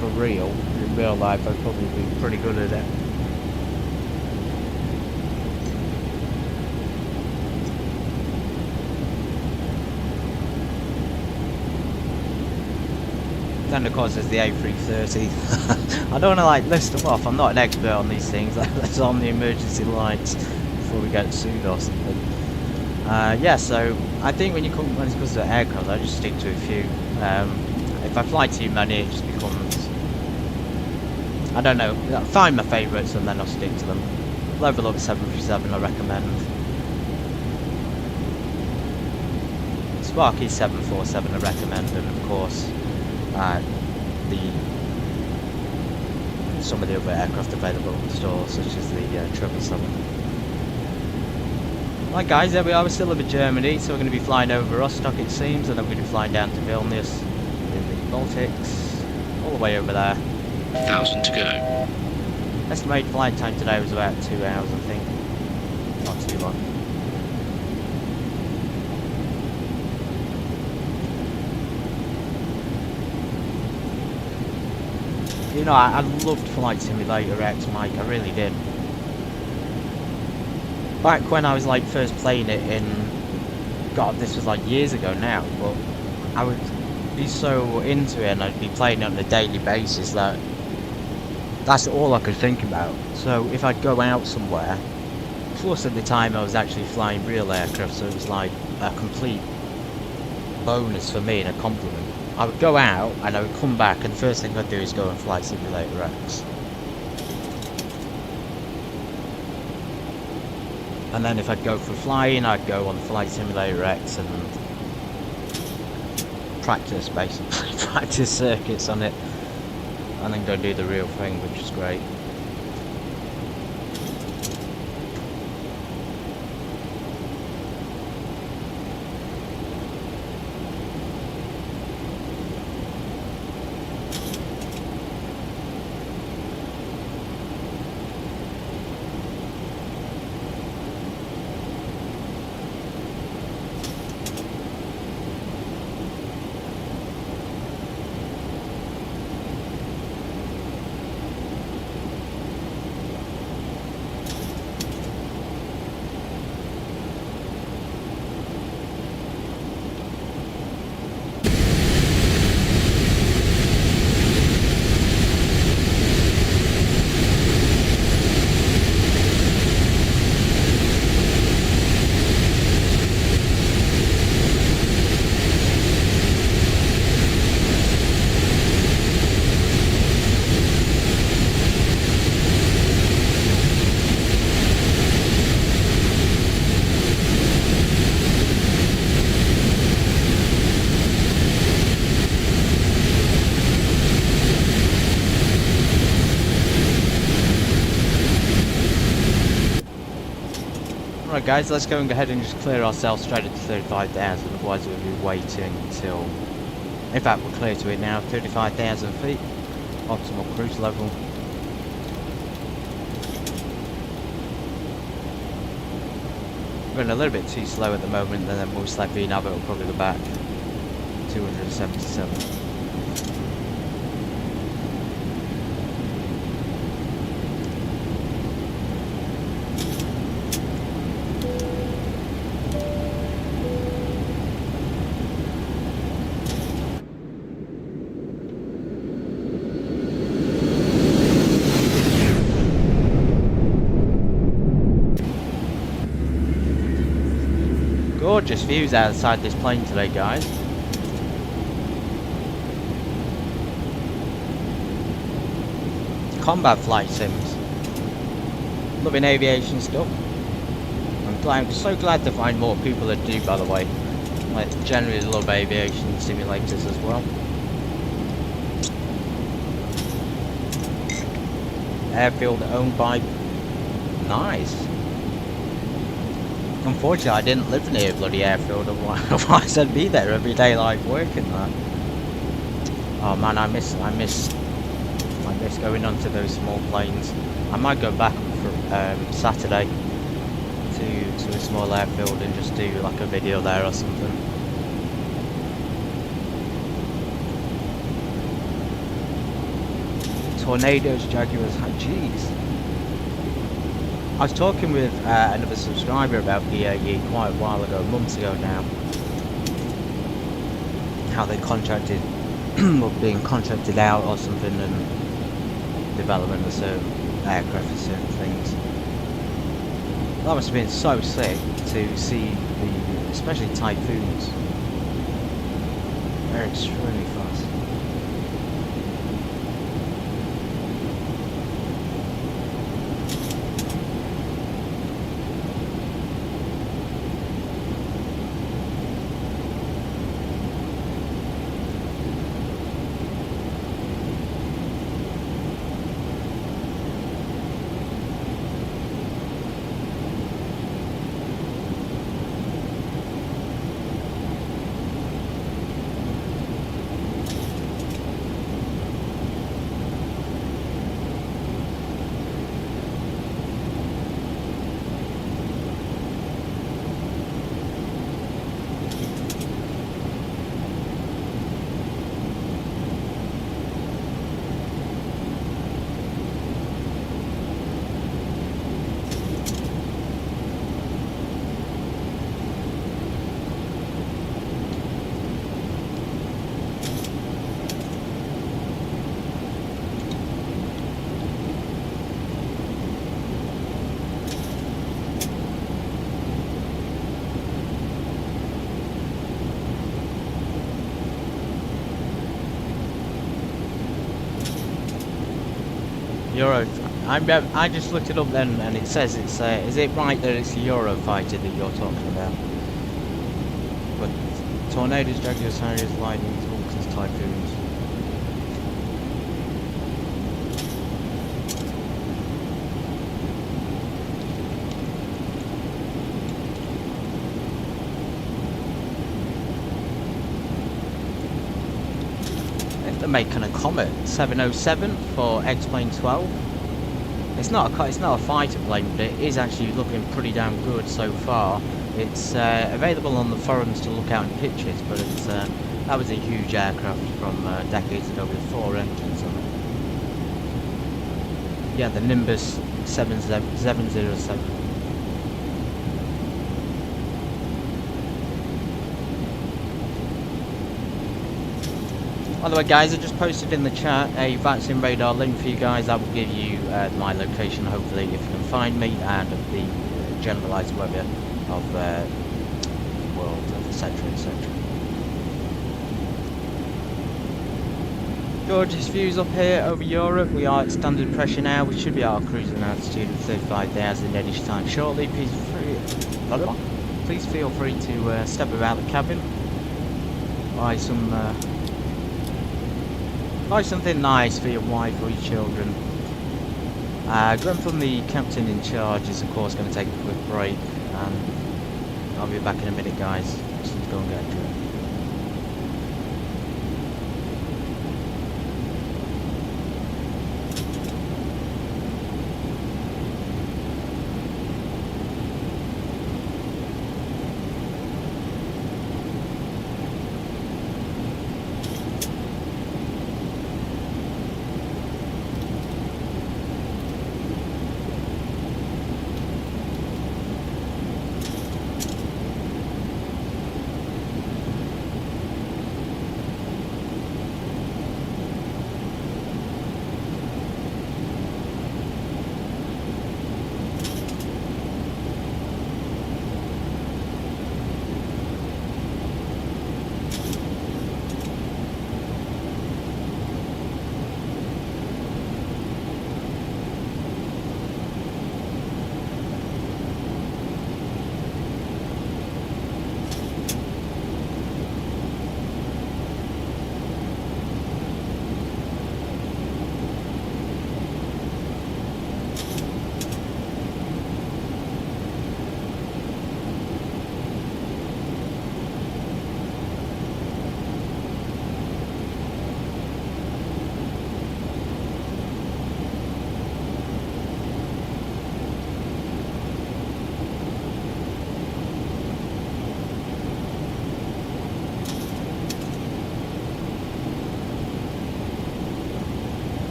for real, in real life, I'd probably be pretty good at it. Then of course there's the A330. I don't want to list them off, I'm not an expert on these things. That's on the emergency lights before we get sued or something. Yeah, so I think when it comes to aircraft, I just stick to a few. If I fly too many, it just becomes, I don't know, find my favourites and then I'll stick to them. Levelup 737 I recommend. Sparky 747 I recommend, and of course some of the other aircraft available in the store, such as the 777. Right guys, there we are, we're still over Germany, so we're going to be flying over Rostock it seems, and then we're going to be flying down to Vilnius in the Baltics, all the way over there. 1,000 to go. Estimated flight time today was about 2 hours, I think. Not too long. You know, I loved Flight Simulator X, Mike, I really did. Back when I was first playing it in, God, this was years ago now, but I would be so into it and I'd be playing it on a daily basis that That's all I could think about. So if I'd go out somewhere, plus at the time I was actually flying real aircraft, so it was like a complete bonus for me and a compliment. I would go out and I would come back, and the first thing I'd do is go on Flight Simulator X. And then if I'd go for flying, I'd go on Flight Simulator X and practice, basically, practice circuits on it, and then go do the real thing, which is great. Right guys, let's go and go ahead and just clear ourselves straight into 35,000, otherwise we'll be waiting until... In fact, we're clear to it now, 35,000 feet, optimal cruise level. We're going a little bit too slow at the moment, and then we'll select VNAV, it'll probably go back 277. Gorgeous views outside this plane today, guys. Combat flight sims. Loving aviation stuff. I'm so glad to find more people that do, by the way. I generally love aviation simulators as well. Airfield owned by... Nice. Unfortunately, I didn't live near bloody airfield, otherwise I'd be there every day, like working that. Oh man, I miss going onto those small planes. I might go back from Saturday to a small airfield and just do like a video there or something. Tornadoes, Jaguars, jeez. I was talking with another subscriber about EYVI quite a while ago, months ago now. How they contracted, or being contracted out or something, and development of certain aircraft for certain things. That must have been so sick to see the, especially Typhoons. They're extremely fast. Euro. I just looked it up then, and it says it's. Is it right that it's a Eurofighter that you're talking about? But tornadoes, Jaguars, Harriers, Lightnings, Vulcans, Typhoons. They're making a Comet 707 for X-Plane 12. It's not a fighter plane, but it is actually looking pretty damn good so far. It's available on the forums to look out in pictures, but it's that was a huge aircraft from decades ago with 4 engines on it. Yeah, the Nimbus 707. By the way, guys, I just posted in the chat a vaccine radar link for you guys. That will give you my location, hopefully, if you can find me, and the generalised weather of the world, etc., etc. Gorgeous views up here over Europe. We are at standard pressure now. We should be at our cruising altitude of 35,000 EDDH time shortly. Please feel free to step about the cabin. Buy something nice for your wife or your children. Grenfell, the captain in charge, is of course going to take a quick break, and I'll be back in a minute, guys. Just go and get a drink.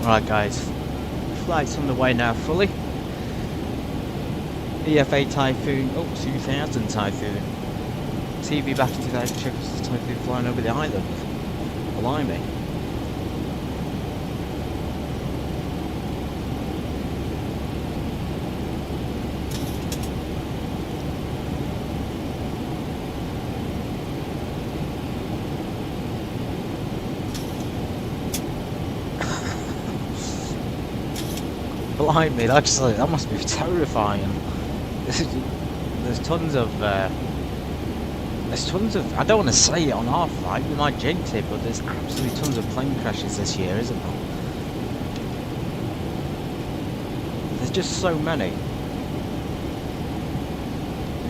Alright guys, flight's on the way now fully. EFA Typhoon, 2000 Typhoon. TV back in 2000, check the Typhoon flying over the island. Blimey. Blimey, that must be terrifying. There's tons of, I don't want to say it on our flight, we might jinx it, but there's absolutely tons of plane crashes this year, isn't there? There's just so many.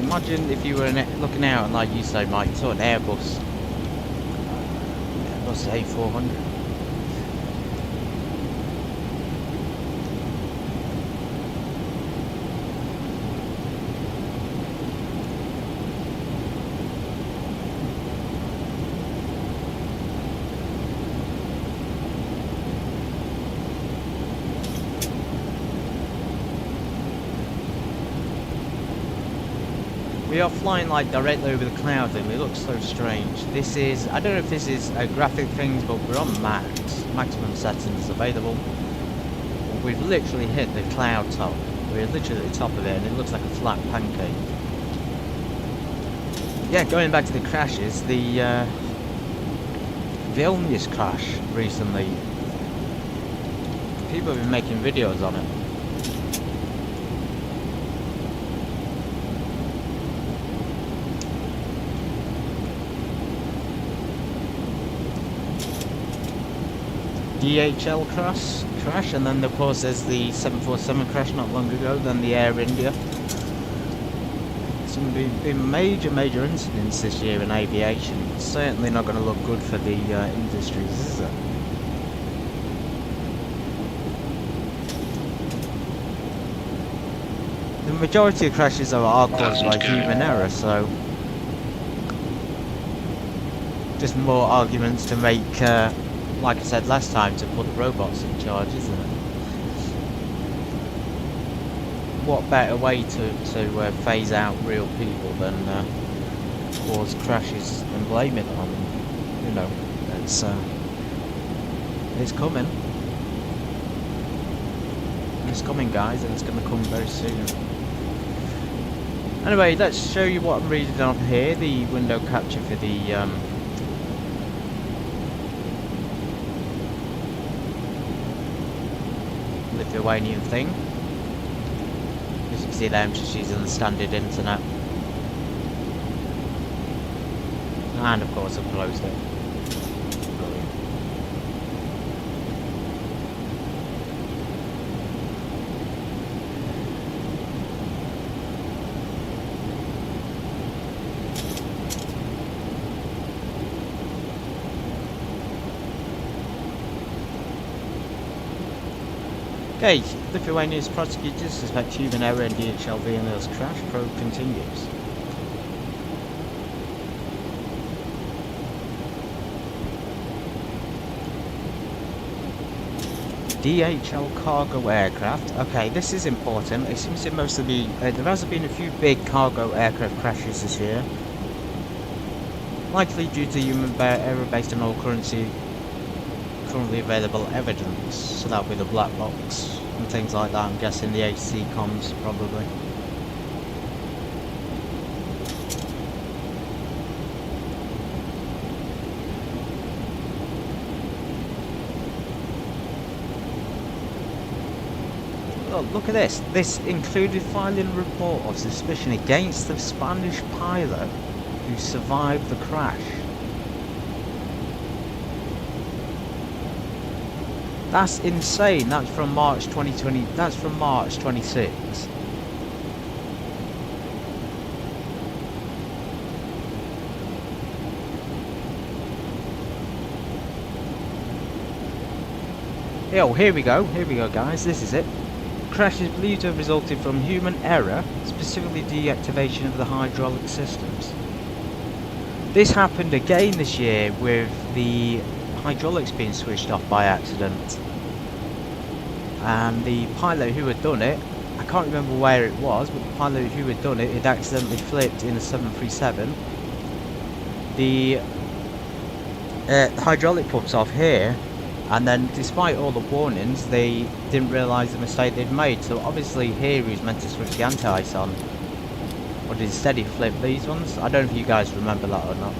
Imagine if you were looking out and, like you say, Mike, you saw an Airbus A400. We are flying like directly over the clouds and it looks so strange. This is, I don't know if this is a graphic thing, but we're on maximum settings available. We've literally hit the cloud top. We're literally at the top of it and it looks like a flat pancake. Yeah, going back to the crashes, the Vilnius crash recently. People have been making videos on it. DHL crash, and then of course there's the 747 crash not long ago, then the Air India. Some been major incidents this year in aviation. It's certainly not going to look good for the industries, is it? The majority of crashes are caused by human error, so just more arguments to make, like I said last time, to put the robots in charge, isn't it? What better way to phase out real people than cause crashes and blame it on them? You know, it's coming. It's coming, guys, and it's going to come very soon. Anyway, let's show you what I'm reading on here, the window capture for the Lithuanian thing. As you can see there, I'm just using the standard internet. And of course I've closed it. Brilliant. Okay, Lithuania's prosecutors suspect human error in DHL Vilnius crash. Probe continues. DHL cargo aircraft. Okay, this is important. It seems to mostly be there has been a few big cargo aircraft crashes this year, likely due to human error based on all currently available evidence. So that'll be the black box and things like that. I'm guessing the AC comms probably. Look at this. This included filing a report of suspicion against the Spanish pilot who survived the crash. That's insane. That's from March 2020. That's from March 26. Oh, here we go, guys. This is it. Crash is believed to have resulted from human error, specifically deactivation of the hydraulic systems. This happened again this year with the hydraulics being switched off by accident. And the pilot who had done it, I can't remember where it was, but the pilot who had done it had accidentally flipped in a 737. The hydraulic pumps off here, and then despite all the warnings, they didn't realise the mistake they'd made. So obviously here he was meant to switch the anti-ice on, but instead he flipped these ones. I don't know if you guys remember that or not.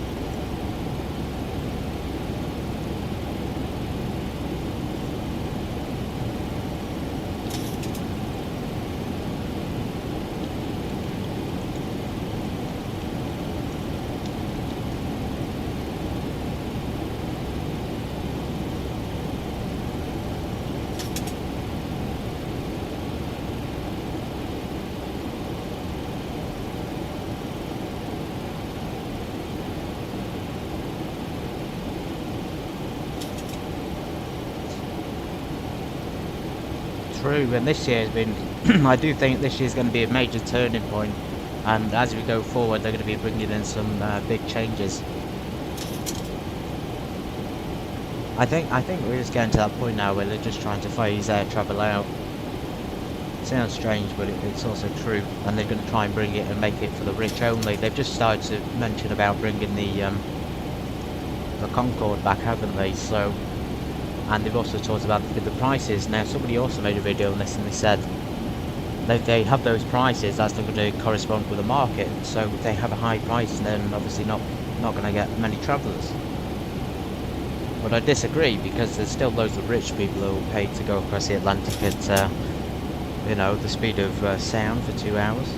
True, and this year has been I do think this year is going to be a major turning point, and as we go forward they're going to be bringing in some big changes. I think we're just getting to that point now where they're just trying to phase air travel out. It sounds strange, but it's also true, and they're going to try and bring it and make it for the rich only. They've just started to mention about bringing the Concorde back, haven't they? So, and they've also talked about the prices. Now somebody also made a video on this and they said they have those prices, that's not going to correspond with the market, so if they have a high price then obviously not going to get many travellers. But I disagree, because there's still loads of rich people who will pay to go across the Atlantic at, you know, the speed of sound for 2 hours.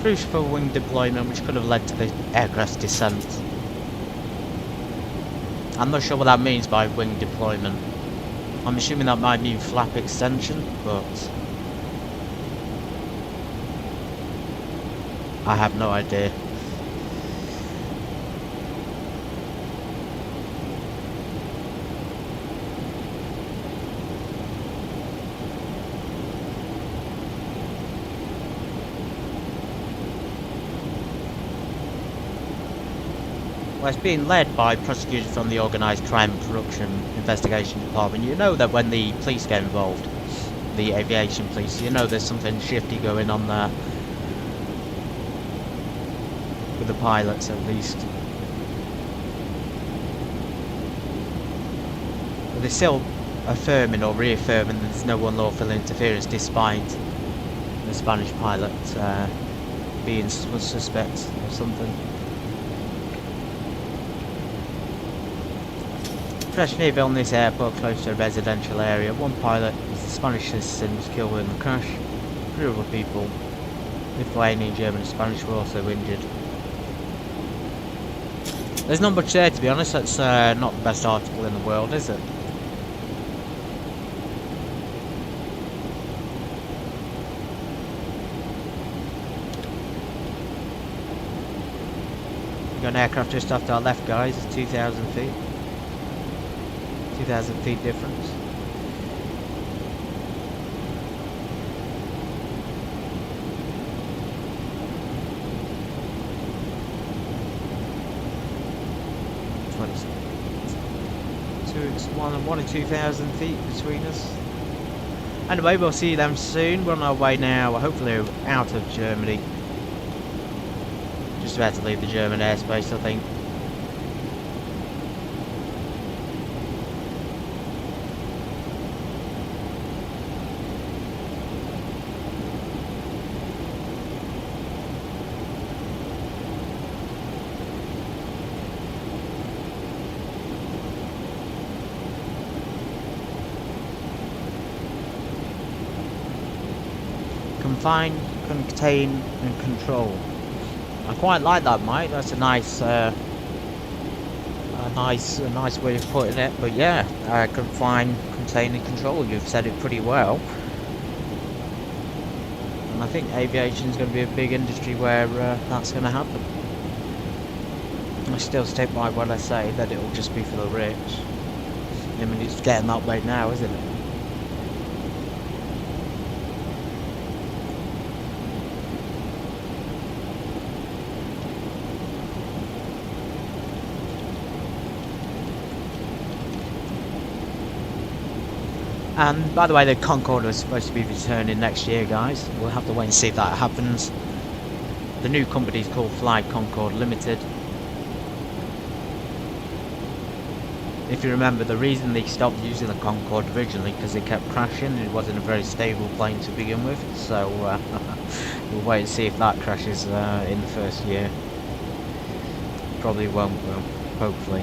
Crucial wing deployment, which could have led to the aircraft's descent. I'm not sure what that means by wing deployment. I'm assuming that might mean flap extension, but I have no idea. Well, it's being led by prosecutors from the Organised Crime and Corruption Investigation Department. You know that when the police get involved, the aviation police, you know there's something shifty going on there. With the pilots, at least. But they're still affirming or reaffirming that there's no unlawful interference, despite the Spanish pilot being suspect or something. Crash near Vilnius airport, close to a residential area. One pilot, was a Spanish citizen, was killed in the crash. 3 other people, Lithuanian, German and Spanish, were also injured. There's not much there, to be honest. That's not the best article in the world, is it? We've got an aircraft just off to our left, guys. It's 2,000 feet. 2,000 feet difference. So it's one or 2,000 feet between us. Anyway, we'll see them soon. We're on our way now, hopefully out of Germany. Just about to leave the German airspace, I think. Confine, contain, and control. I quite like that, mate. That's a nice, nice way of putting it. But yeah, confine, contain, and control. You've said it pretty well. And I think aviation is going to be a big industry where that's going to happen. I still stick by what I say, that it will just be for the rich. I mean, it's getting that way now, isn't it? And by the way, the Concorde was supposed to be returning next year, guys. We'll have to wait and see if that happens. The new company is called Flight Concorde Limited. If you remember, the reason they stopped using the Concorde originally, because it kept crashing, it wasn't a very stable plane to begin with. So we'll wait and see if that crashes in the first year. Probably won't, though, hopefully.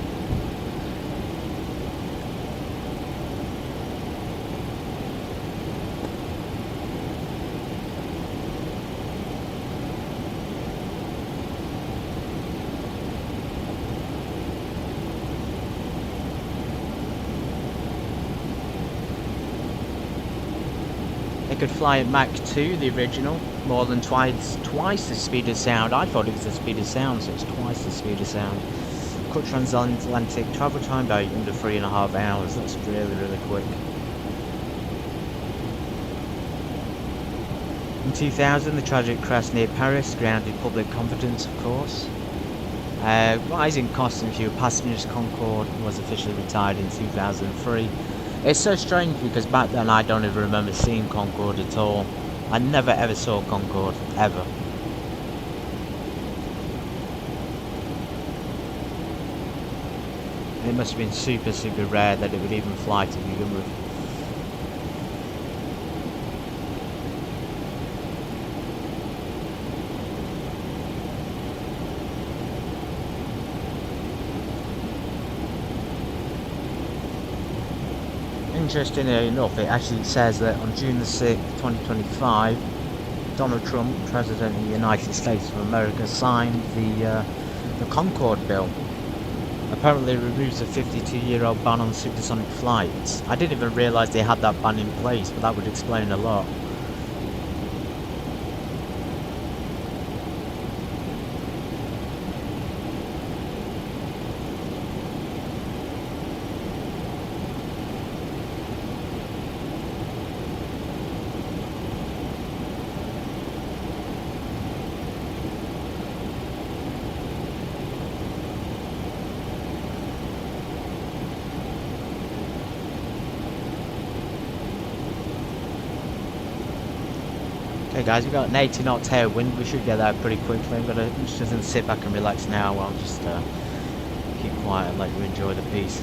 It could fly at Mach 2, the original, more than twice the speed of sound. I thought it was the speed of sound, so it's twice the speed of sound. Cut transatlantic travel time by under 3.5 hours. That's really, really quick. In 2000, the tragic crash near Paris grounded public confidence, of course. Rising costs and fewer passengers. Concorde was officially retired in 2003. It's so strange because back then I don't even remember seeing Concorde at all. I never ever saw Concorde, ever. It must have been super, super rare that it would even fly to begin with. Interestingly enough, it actually says that on June the 6th, 2025, Donald Trump, President of the United States of America, signed the Concorde bill. Apparently removes a 52-year-old ban on supersonic flights. I didn't even realise they had that ban in place, but that would explain a lot. Okay guys, we've got an 80 knot tailwind, we should get that pretty quickly. I'm just gonna sit back and relax now while I'll just keep quiet and let you enjoy the piece.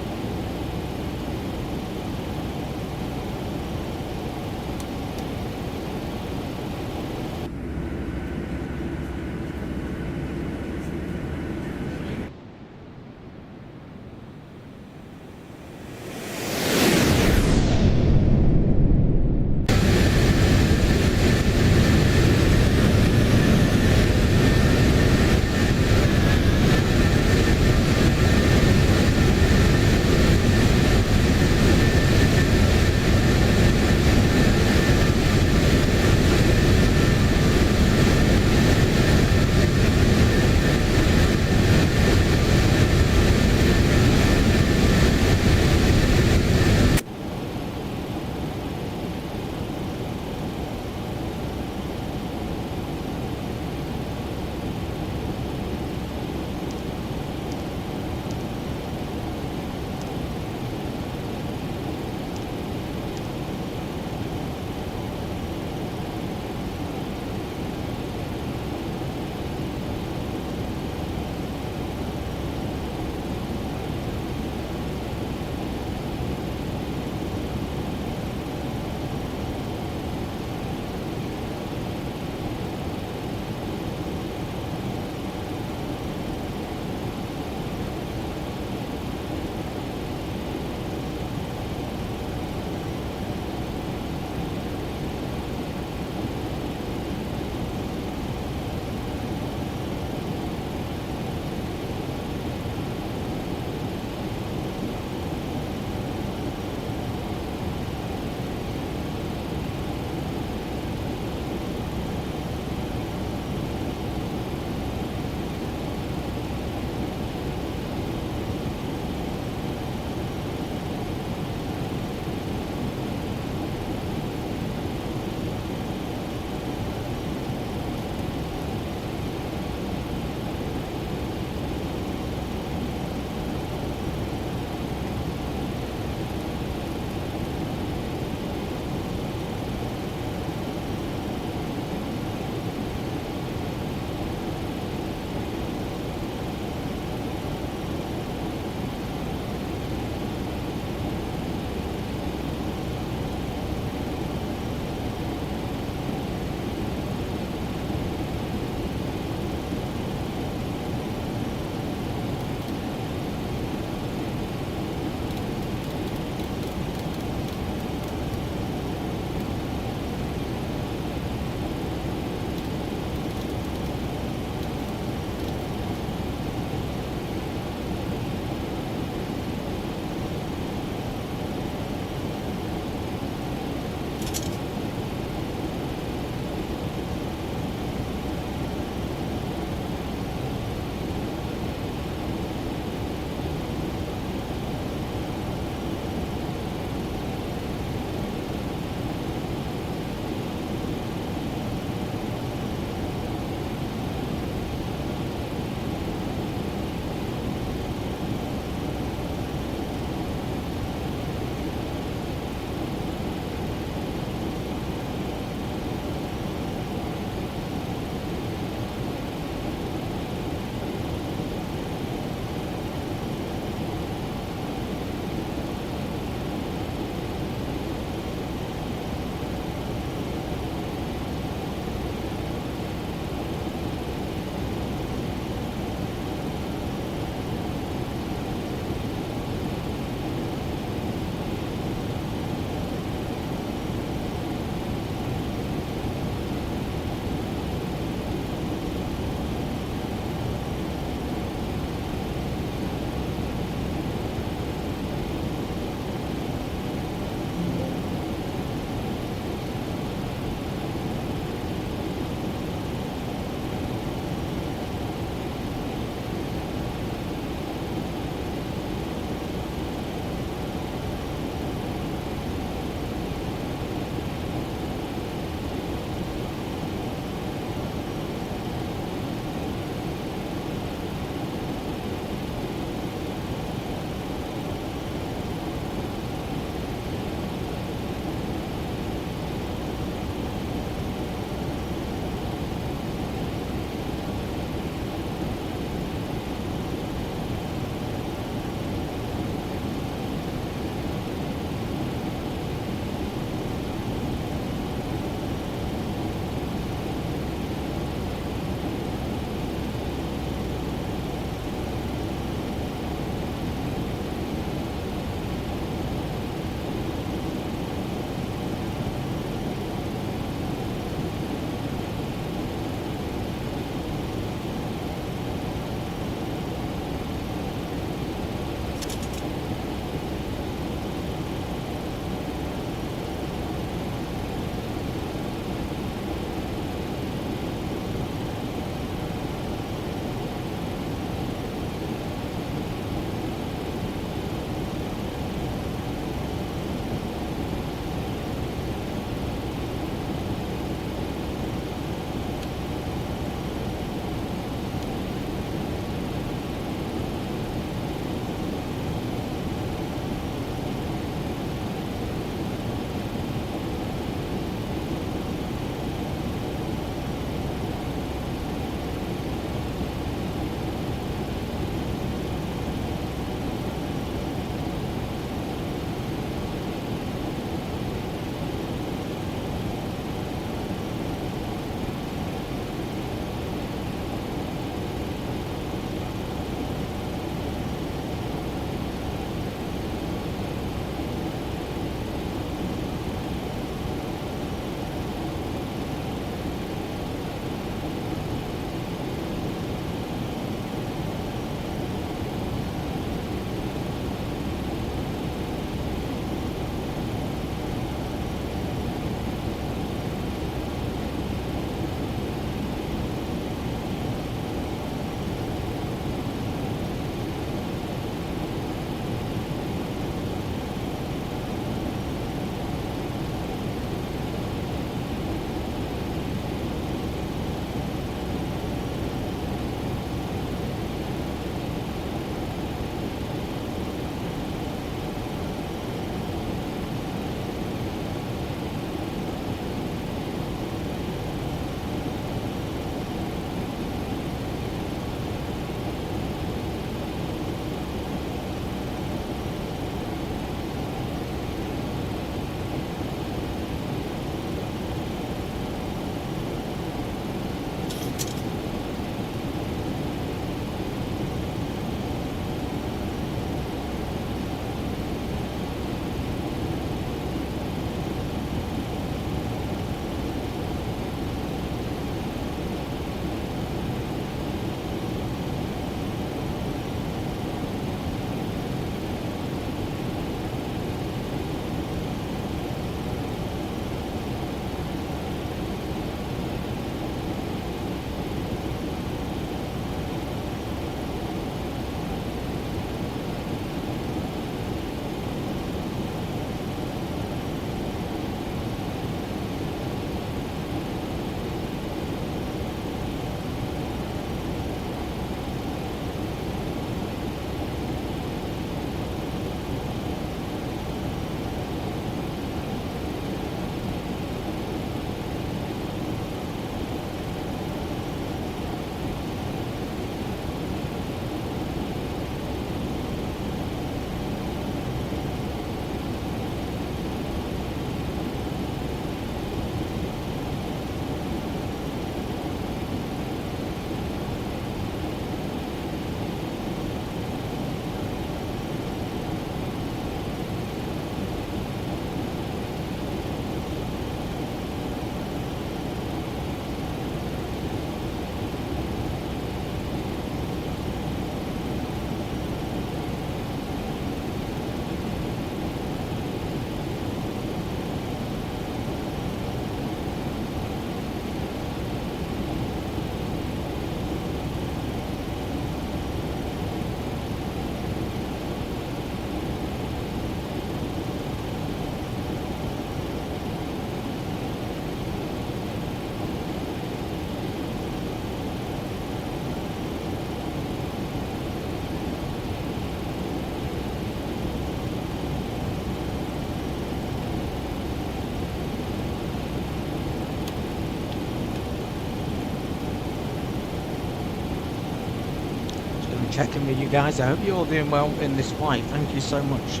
checking with you guys. I hope you're all doing well in this flight. Thank you so much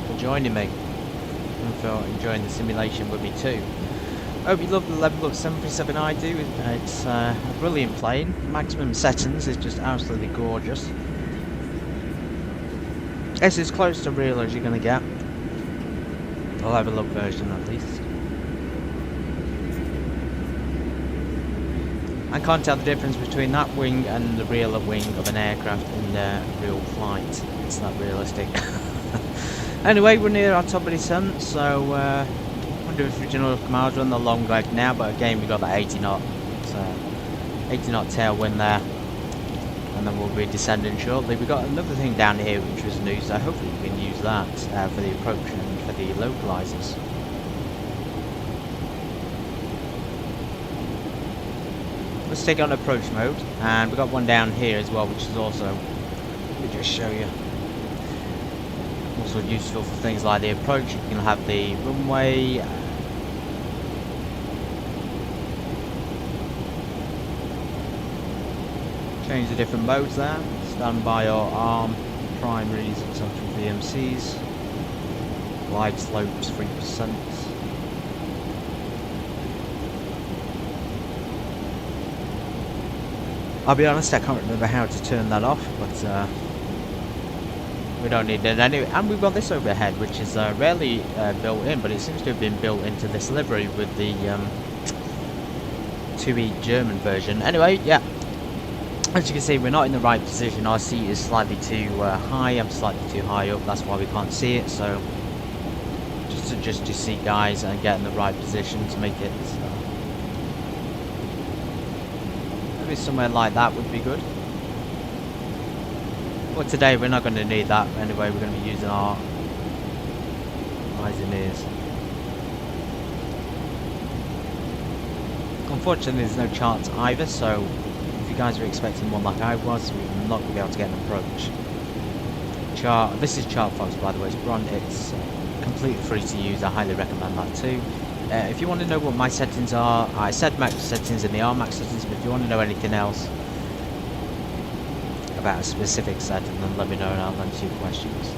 for joining me and for enjoying the simulation with me too. I hope you love the Levelup 737. I do. It's a brilliant plane. Maximum settings is just absolutely gorgeous. It's as close to real as you're going to get. The Levelup version at least. I can't tell the difference between that wing and the real wing of an aircraft in real flight. It's not realistic. Anyway, we're near our top of descent, so 150 nautical miles. We're on the long leg now, but again we got that 80 knot, so 80 knot tailwind there, and then we'll be descending shortly. We got another thing down here which was new, so hopefully we can use that for the approach and for the localizers. Let's take on approach mode, and we've got one down here as well, which is also, let me just show you, also useful for things like the approach. You can have the runway, change the different modes there, standby or arm, primaries, etc. VMCs, glide slopes 3%. I'll be honest, I can't remember how to turn that off, but we don't need it anyway. And we've got this overhead, which is rarely built in, but it seems to have been built into this livery with the 2E German version. Anyway, yeah, as you can see, we're not in the right position. Our seat is slightly too high. I'm slightly too high up. That's why we can't see it. So just adjust your seat, guys, and get in the right position to make it. Maybe somewhere like that would be good. But today we're not going to need that anyway. We're going to be using our eyes and ears. Unfortunately, there's no charts either, so if you guys are expecting one like I was, we're not going to be able to get an approach. Chart. This is ChartFox, by the way. It's completely free to use. I highly recommend that too. If you want to know what my settings are, I said max settings and they are max settings, but if you want to know anything else about a specific setting, then let me know and I'll answer your questions.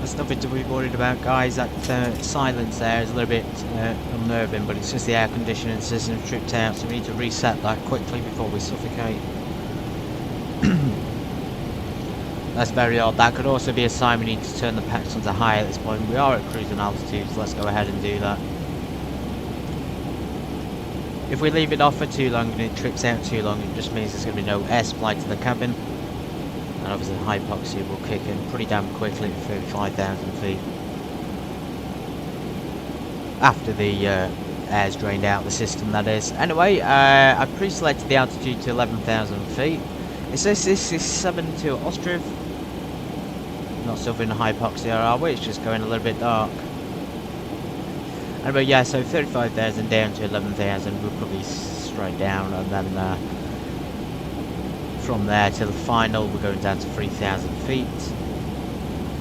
There's nothing to be worried about, guys. That silence there is a little bit unnerving, but it's just the air conditioning system tripped out, so we need to reset that quickly before we suffocate. That's very odd. That could also be a sign we need to turn the packs onto high at this point. We are at cruising altitude, so let's go ahead and do that. If we leave it off for too long and it trips out too long, it just means there's going to be no air supply to the cabin. And obviously hypoxia will kick in pretty damn quickly at 35,000 feet. After the air's drained out of the system, that is. Anyway, I've pre-selected the altitude to 11,000 feet. It says this is 72 Ostriv. Not suffering hypoxia, are we? It's just going a little bit dark. Anyway, yeah, so 35,000 down to 11,000, we'll probably straight down, and then from there to the final, we're going down to 3,000 feet.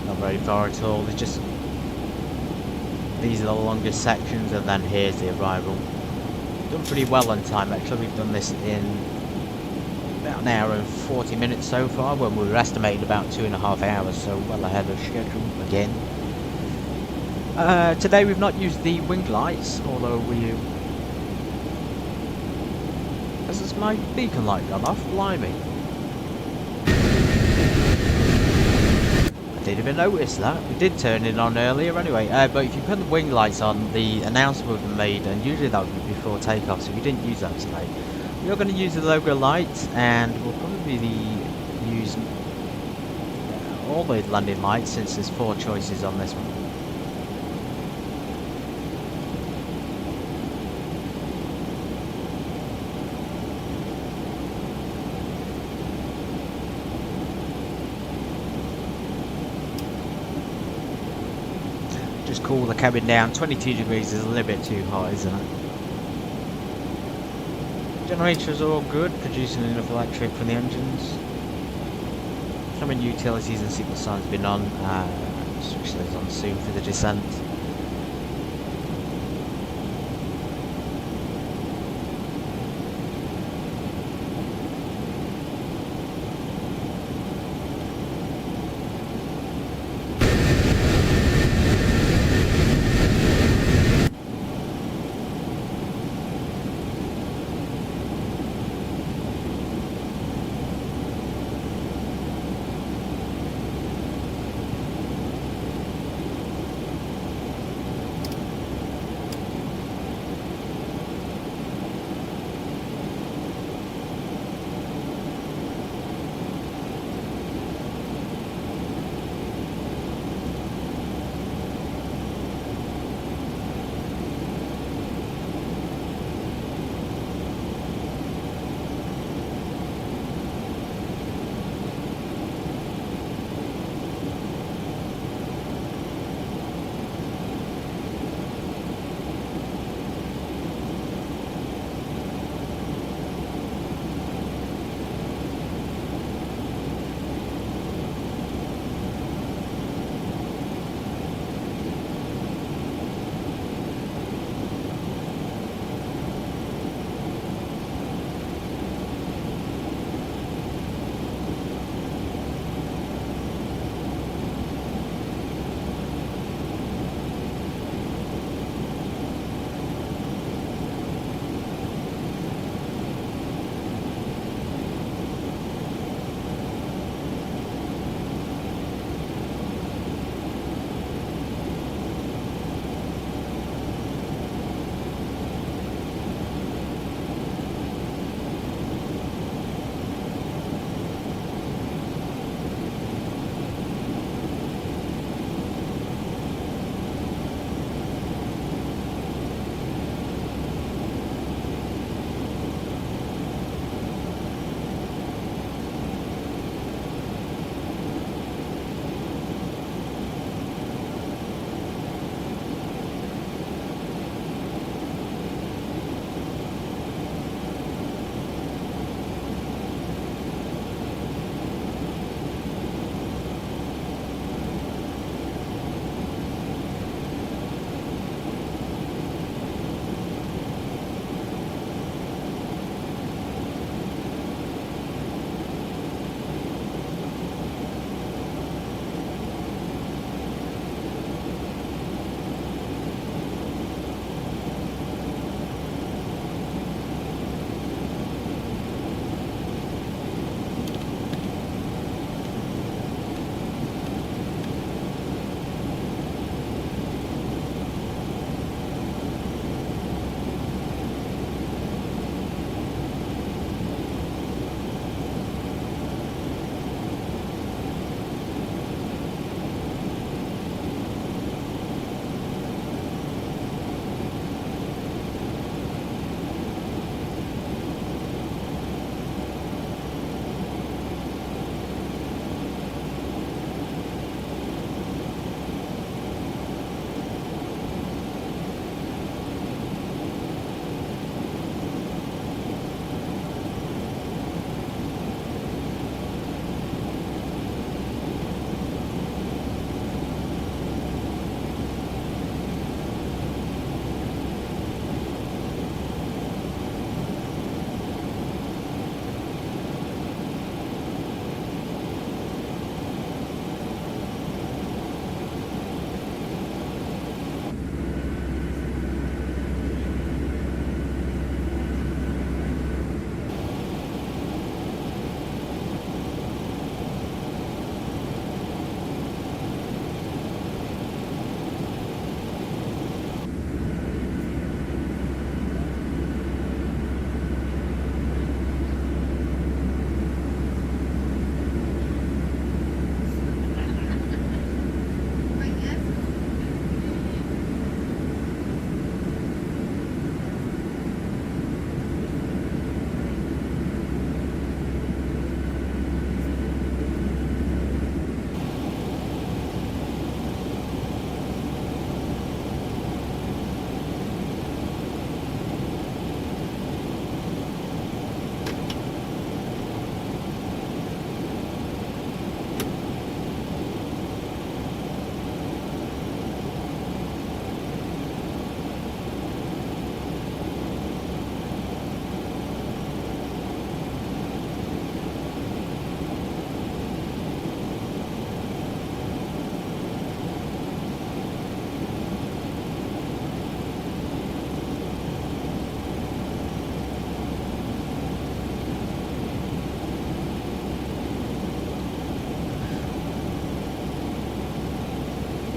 Not very far at all, it's just these are the longest sections, and then here's the arrival. Done pretty well on time, actually. We've done this in about an hour and 40 minutes so far, when we were estimating about 2.5 hours, so well ahead of schedule again. Today we've not used the wing lights, although has my beacon light gone off? Blimey. I didn't even notice that. We did turn it on earlier anyway, but if you put the wing lights on, the announcement would be made, and usually that would be before takeoff, so we didn't use that today. We are going to use the logo light, and we'll probably use all the landing lights, since there's 4 choices on this one. Just cool the cabin down. 22 degrees is a little bit too hot, isn't it? Generators are all good, producing enough electric from the engines. Cabin utilities and signal signs have been on. Switch those on soon for the descent.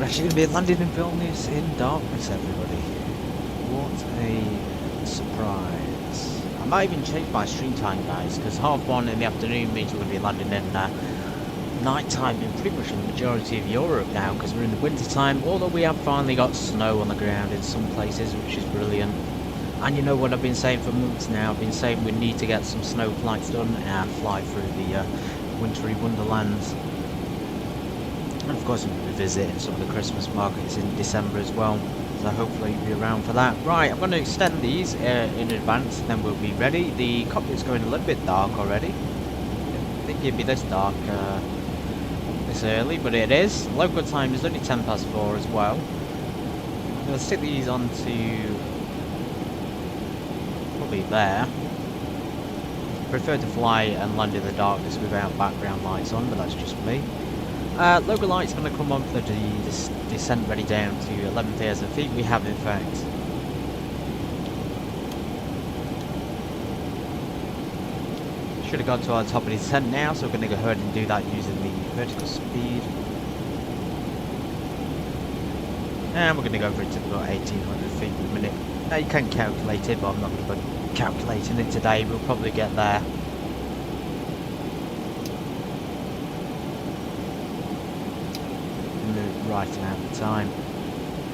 actually going to be landing in Vilnius in darkness, everybody. What a surprise. I might even change my stream time, guys, because 1:30 in the afternoon means we're going to be landing in night time in pretty much the majority of Europe now, because we're in the winter time, although we have finally got snow on the ground in some places, which is brilliant. And you know what I've been saying for months now, I've been saying we need to get some snow flights done and fly through the wintry wonderlands. And of course we'll be visiting some of the Christmas markets in December as well, so hopefully you'll be around for that. Right, I'm going to extend these in advance, then we'll be ready. The cockpit's going a little bit dark already. I think it'd be this dark this early, but it is. Local time is only 4:10 as well. I'm going to stick these on to probably there. Prefer to fly and land in the darkness without background lights on, but that's just me. Local light's going to come on for the descent ready down to 11,000 feet. We have in fact should have got to our top of the descent now, so we're going to go ahead and do that using the vertical speed. And we're going to go for it to about 1,800 feet per minute. Now you can calculate it, but I'm not going to be calculating it today. We'll probably get there. Right amount of time.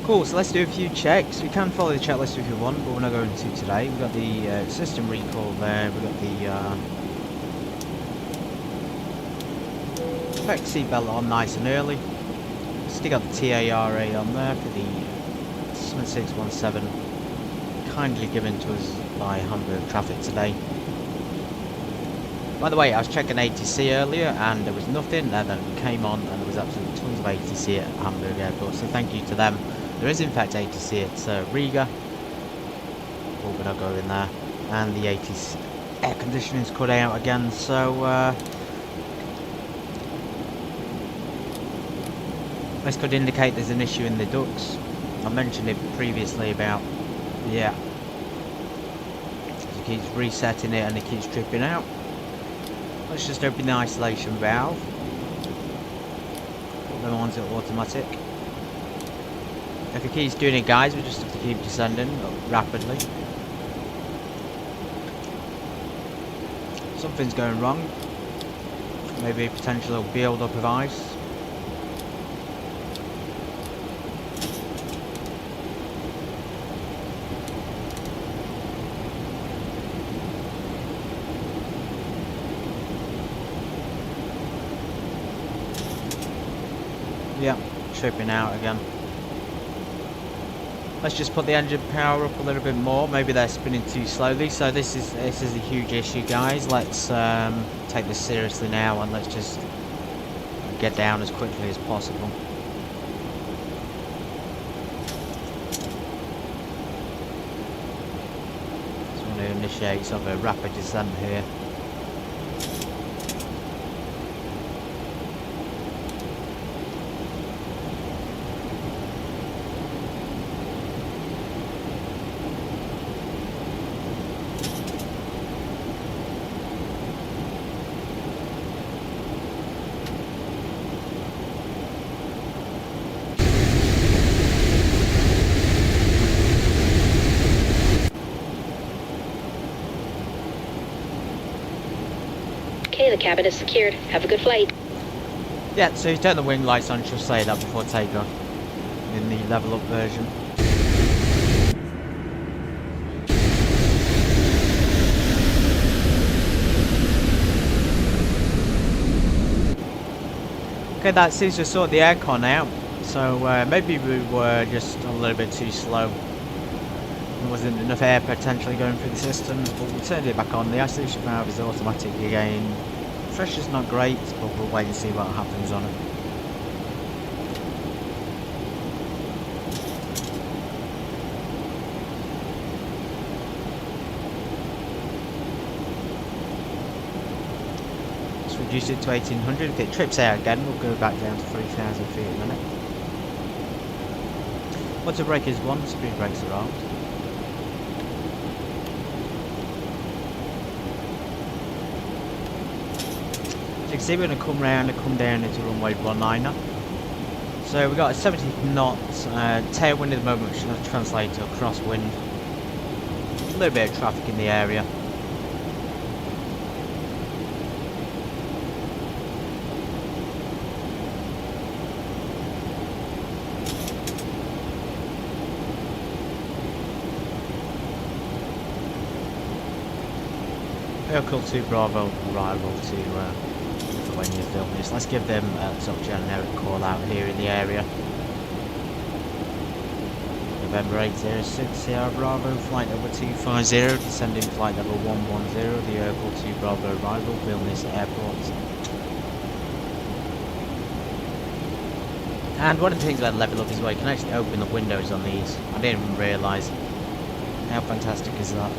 Cool, so let's do a few checks. We can follow the checklist if you want, but we're not going to today. We've got the system recall there, we've got the effect seatbelt on nice and early. Still got the TARA on there for the 7617, kindly given to us by Hamburg traffic today. By the way, I was checking ATC earlier and there was nothing, and then it came on and there was absolutely tons of ATC at Hamburg Airport, so thank you to them. There is in fact ATC at Riga, but we're not going there, and the ATC air conditioning's cut out again, so this could indicate there's an issue in the ducts. I mentioned it previously about, yeah, it keeps resetting it and it keeps tripping out. Let's just open the isolation valve. Put them onto automatic. If it keeps doing it, guys, we just have to keep descending rapidly. Something's going wrong. Maybe a potential build-up of ice. Yeah, tripping out again. Let's just put the engine power up a little bit more. Maybe they're spinning too slowly. So this is a huge issue, guys. Let's take this seriously now and let's just get down as quickly as possible. So I'm going to initiate sort of a rapid descent here. Okay, the cabin is secured. Have a good flight. Yeah, so you turn the wing lights on, just say that before takeoff in the Levelup version. Okay, that seems to sort the aircon out, so maybe we were just a little bit too slow. There wasn't enough air potentially going through the systems, but we turned it back on. The isolation valve is automatic again. Pressure's not great, but we'll wait and see what happens on it. Let's reduce it to 1800. If it trips out again, we'll go back down to 3000 feet a minute. Water brake is 1, speed brakes are armed. You can see we're going to come round and come down into runway 19. So we've got a 70 knots tailwind at the moment, which should translate to a crosswind. A little bit of traffic in the area. Vehicle 2 Bravo, arrival to Lithuania Vilnius. Let's give them sort of generic call out here in the area. November 806 Sierra Bravo, flight number 250, descending flight number 110, the Vehicle 2 Bravo arrival, Vilnius Airport. And one of the things about Levelup is where you can actually open the windows on these. I didn't even realise. How fantastic is that?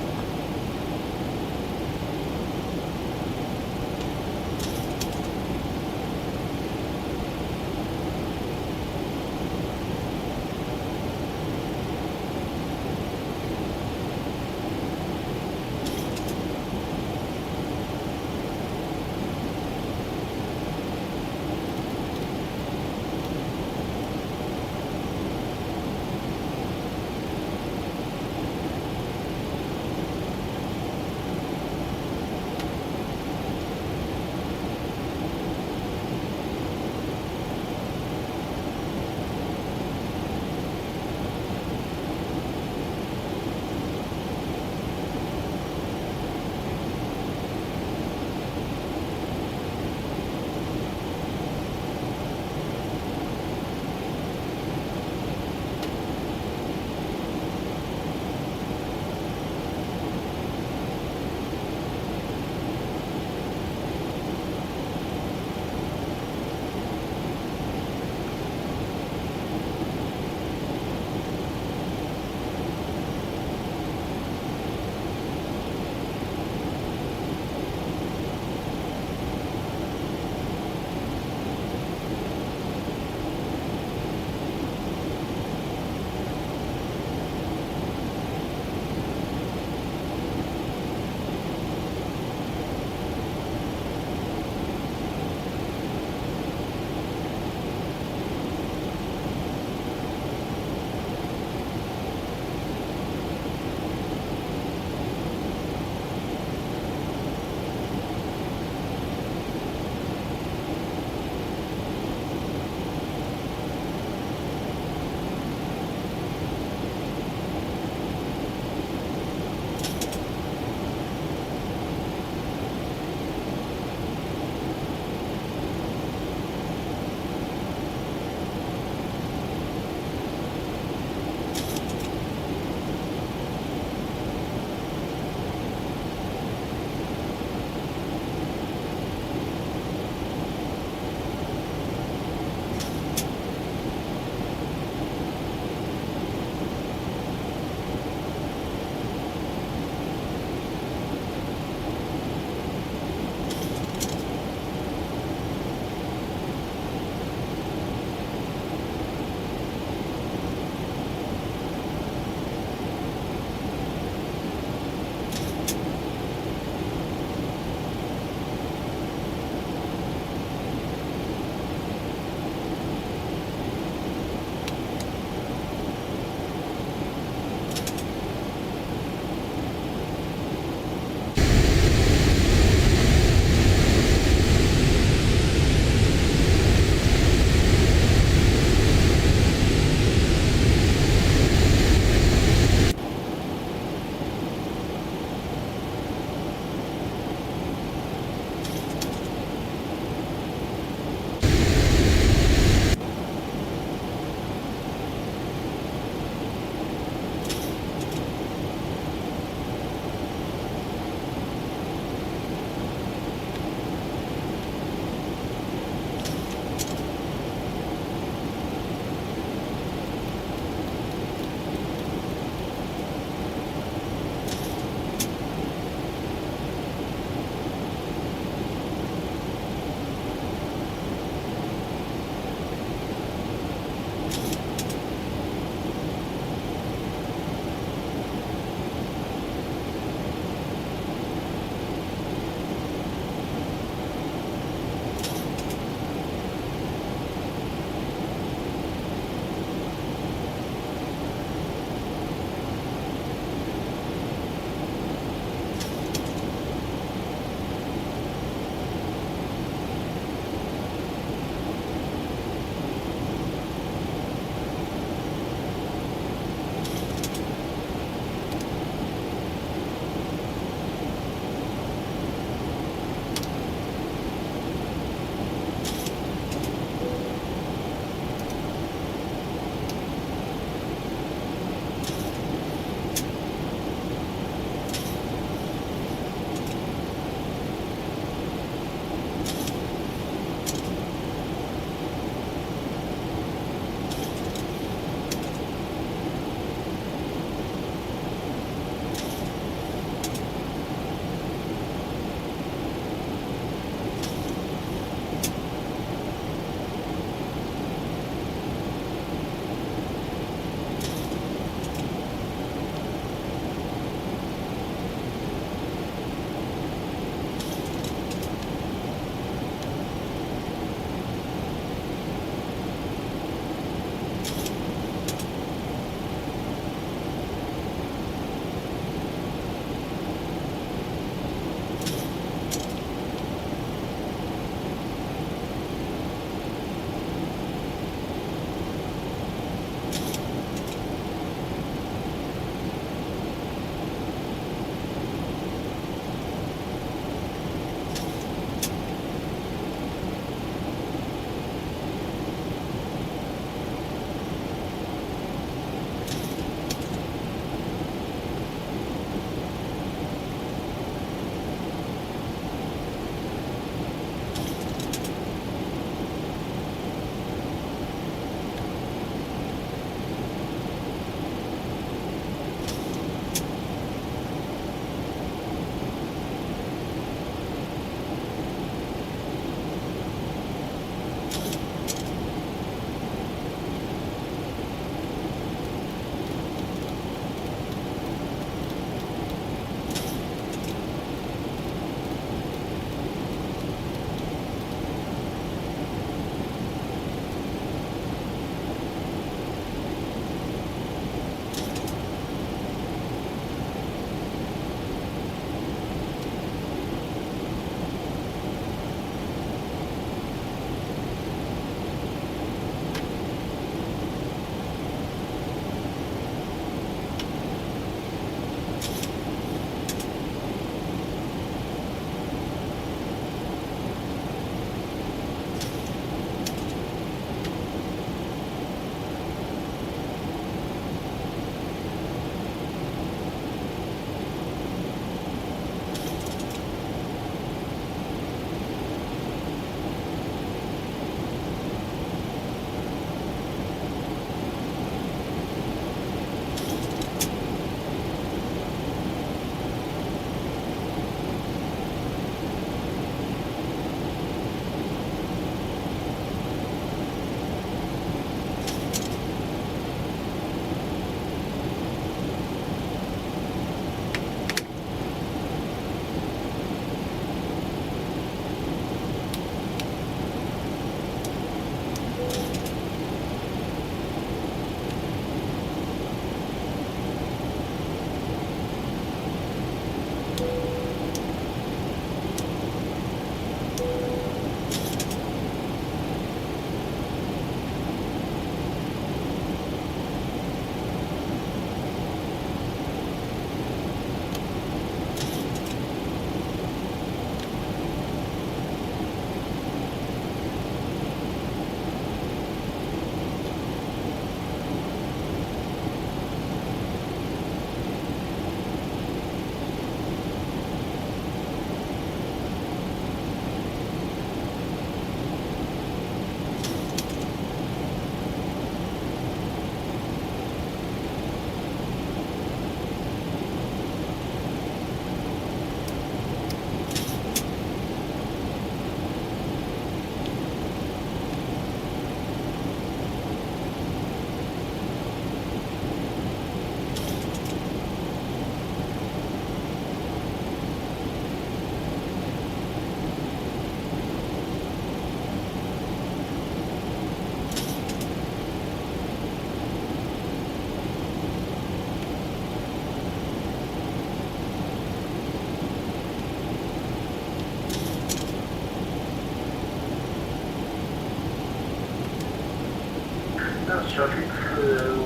traffic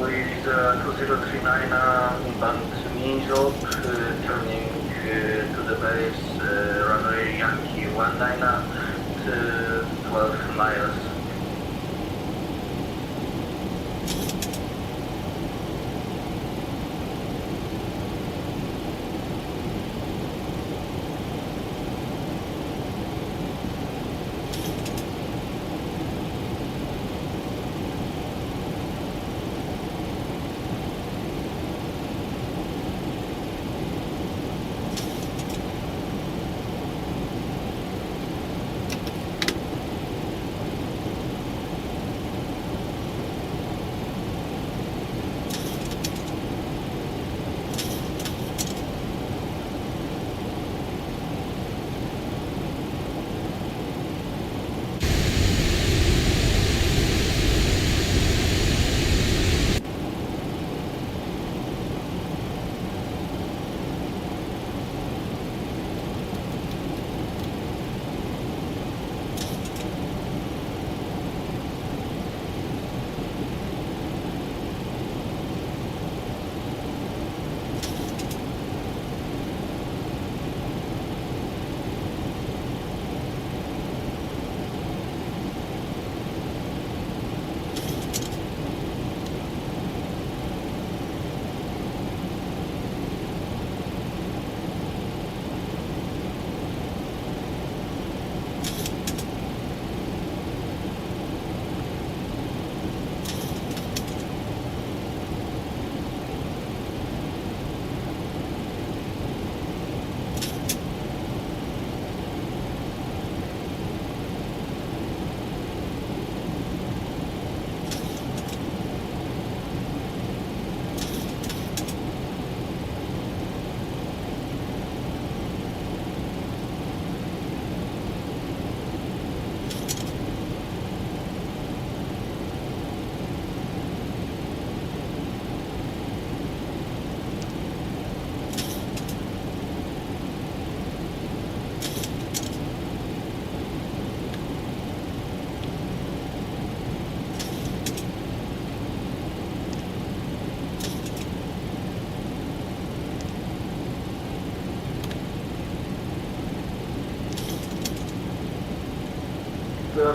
with 2039 inbound Minzop, turning to the base runway Yankee 19 to 12 miles.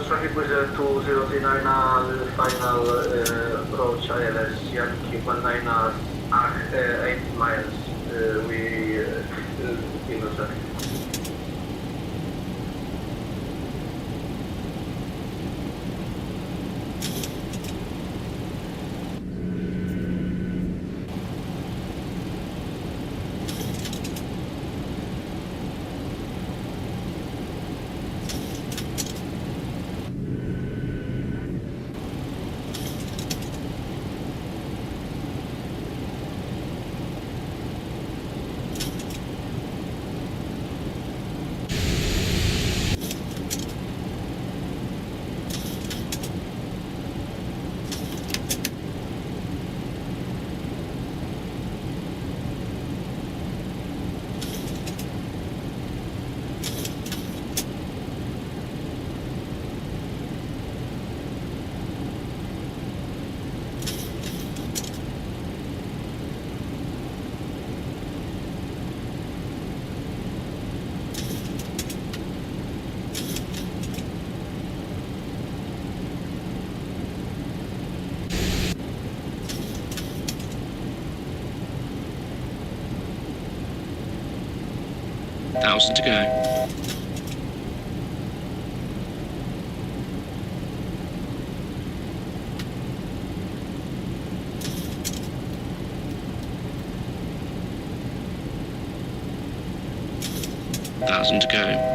Traffic with 2039 final approach ILS Yankee 19 8 miles. We Vilnius traffic. Thousand to go. Thousand to go.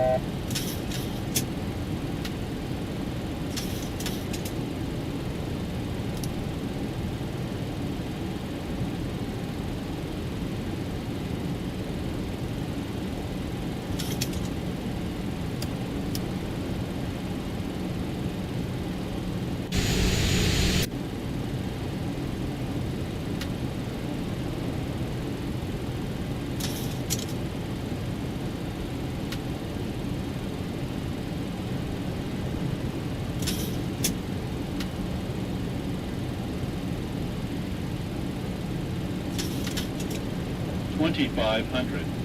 2500.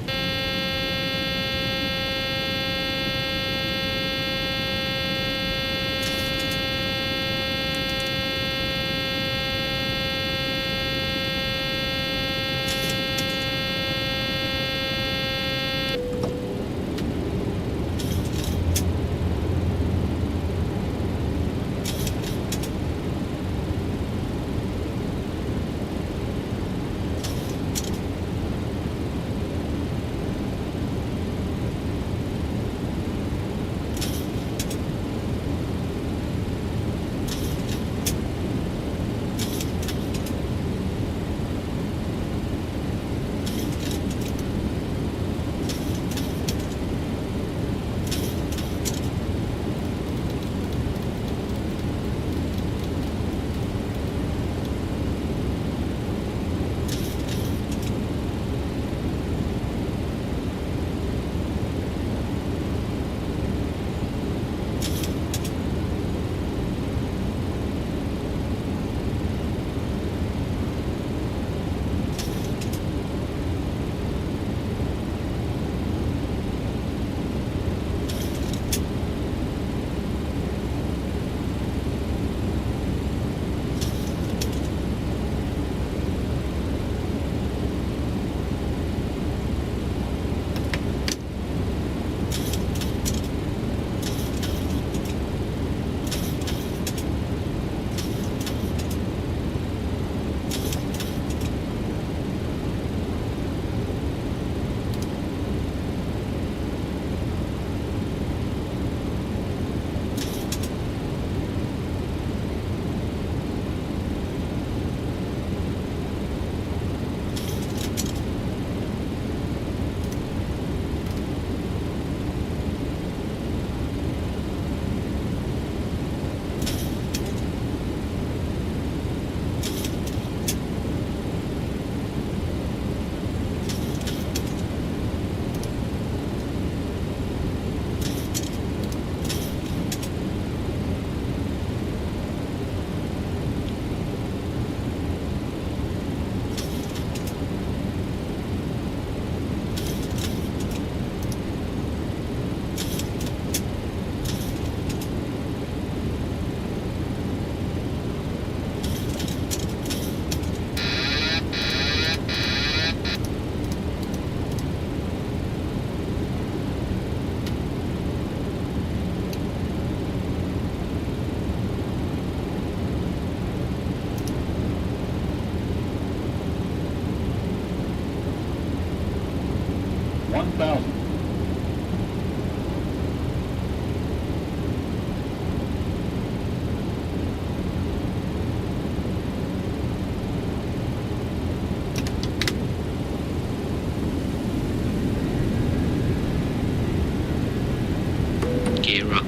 Gear up.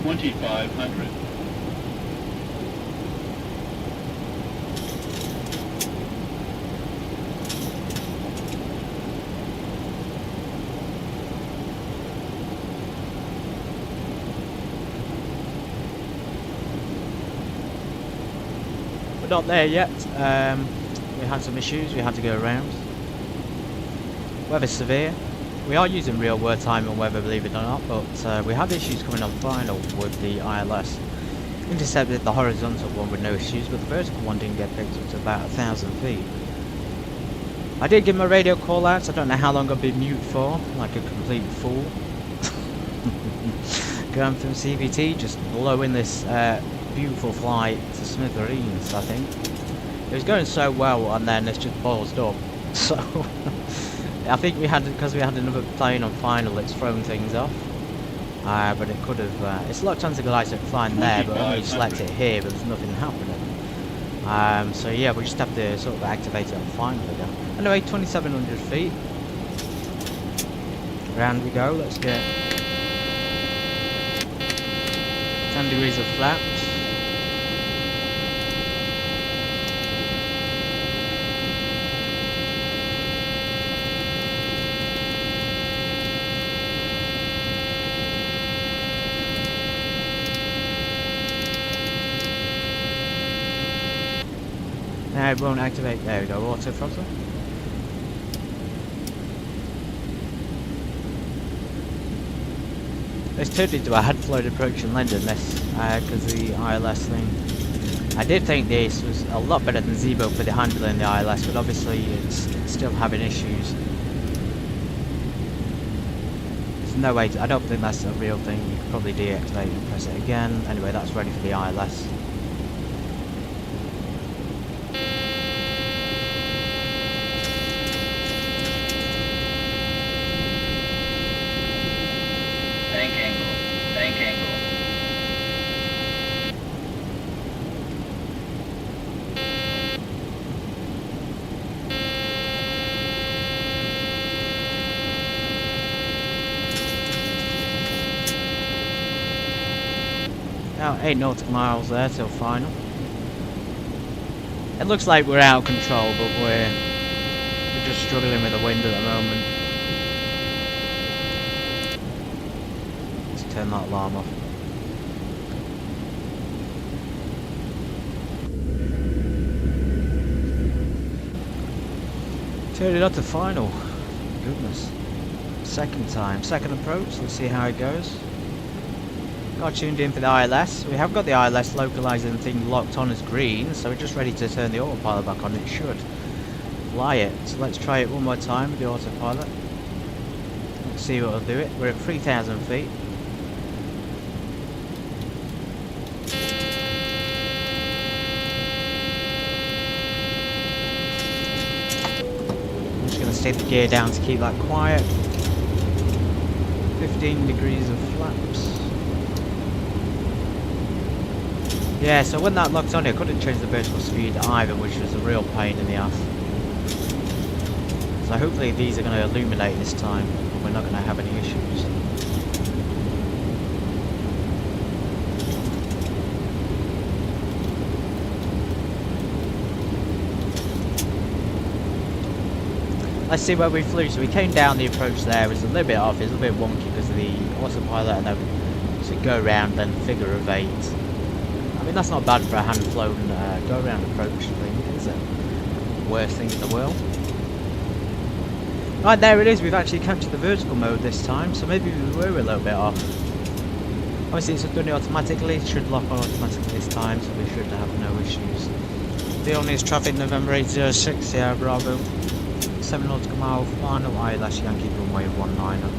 2500. We're not there yet. We had some issues, we had to go around. Weather's severe. We are using real world time on weather, believe it or not, but we had issues coming on final with the ILS. Intercepted the horizontal one with no issues, but the vertical one didn't get picked up to about 1,000 feet. I did give him a radio call out, so I don't know how long I've been mute for, like a complete fool. Going from CVT, just blowing this beautiful flight to smithereens, I think. It was going so well, and then it's just ballsed up. So, I think because we had another plane on final, it's thrown things off. But it could have, it's locked onto the lights flying there, but when we select it here, but there's nothing happening. So yeah, we just have to sort of activate it on final again. Anyway, 2,700 feet. Round we go, let's get 10 degrees of flaps. Now it won't activate. There we go, auto throttle. It's turned into a head float approach and landing this because the ILS thing. I did think this was a lot better than Zebo for the handling the ILS, but obviously it's still having issues. There's no way I don't think that's a real thing. You could probably deactivate and press it again. Anyway, that's ready for the ILS. Bank angle. Now 8 nautical miles there till final. It looks like we're out of control, but we're just struggling with the wind at the moment. Turn that alarm off. Turn it up to final. Goodness. Second approach. Let's see how it goes. Got tuned in for the ILS. We have got the ILS localizing thing locked on as green, so we're just ready to turn the autopilot back on. It should fly it. So let's try it one more time with the autopilot. Let's see what will do it. We're at 3,000 feet. Take the gear down to keep that quiet. 15 degrees of flaps. Yeah, so when that locked on, I couldn't change the vertical speed either, which was a real pain in the ass. So hopefully these are going to illuminate this time, and we're not going to have any issues. Let's see where we flew. So we came down the approach there. It was a little bit off. It was a little bit wonky because of the autopilot, and then so go around then figure of 8. I mean, that's not bad for a hand flown go around approach thing, is it? Worst thing in the world. Right, there it is. We've actually captured the vertical mode this time, so maybe we were a little bit off. Obviously it's done it automatically. It should lock on automatically this time, so we should have no issues. Vilnius traffic November 806 Sierra Bravo. 7 nautical mile final ILS Yankee runway 19er.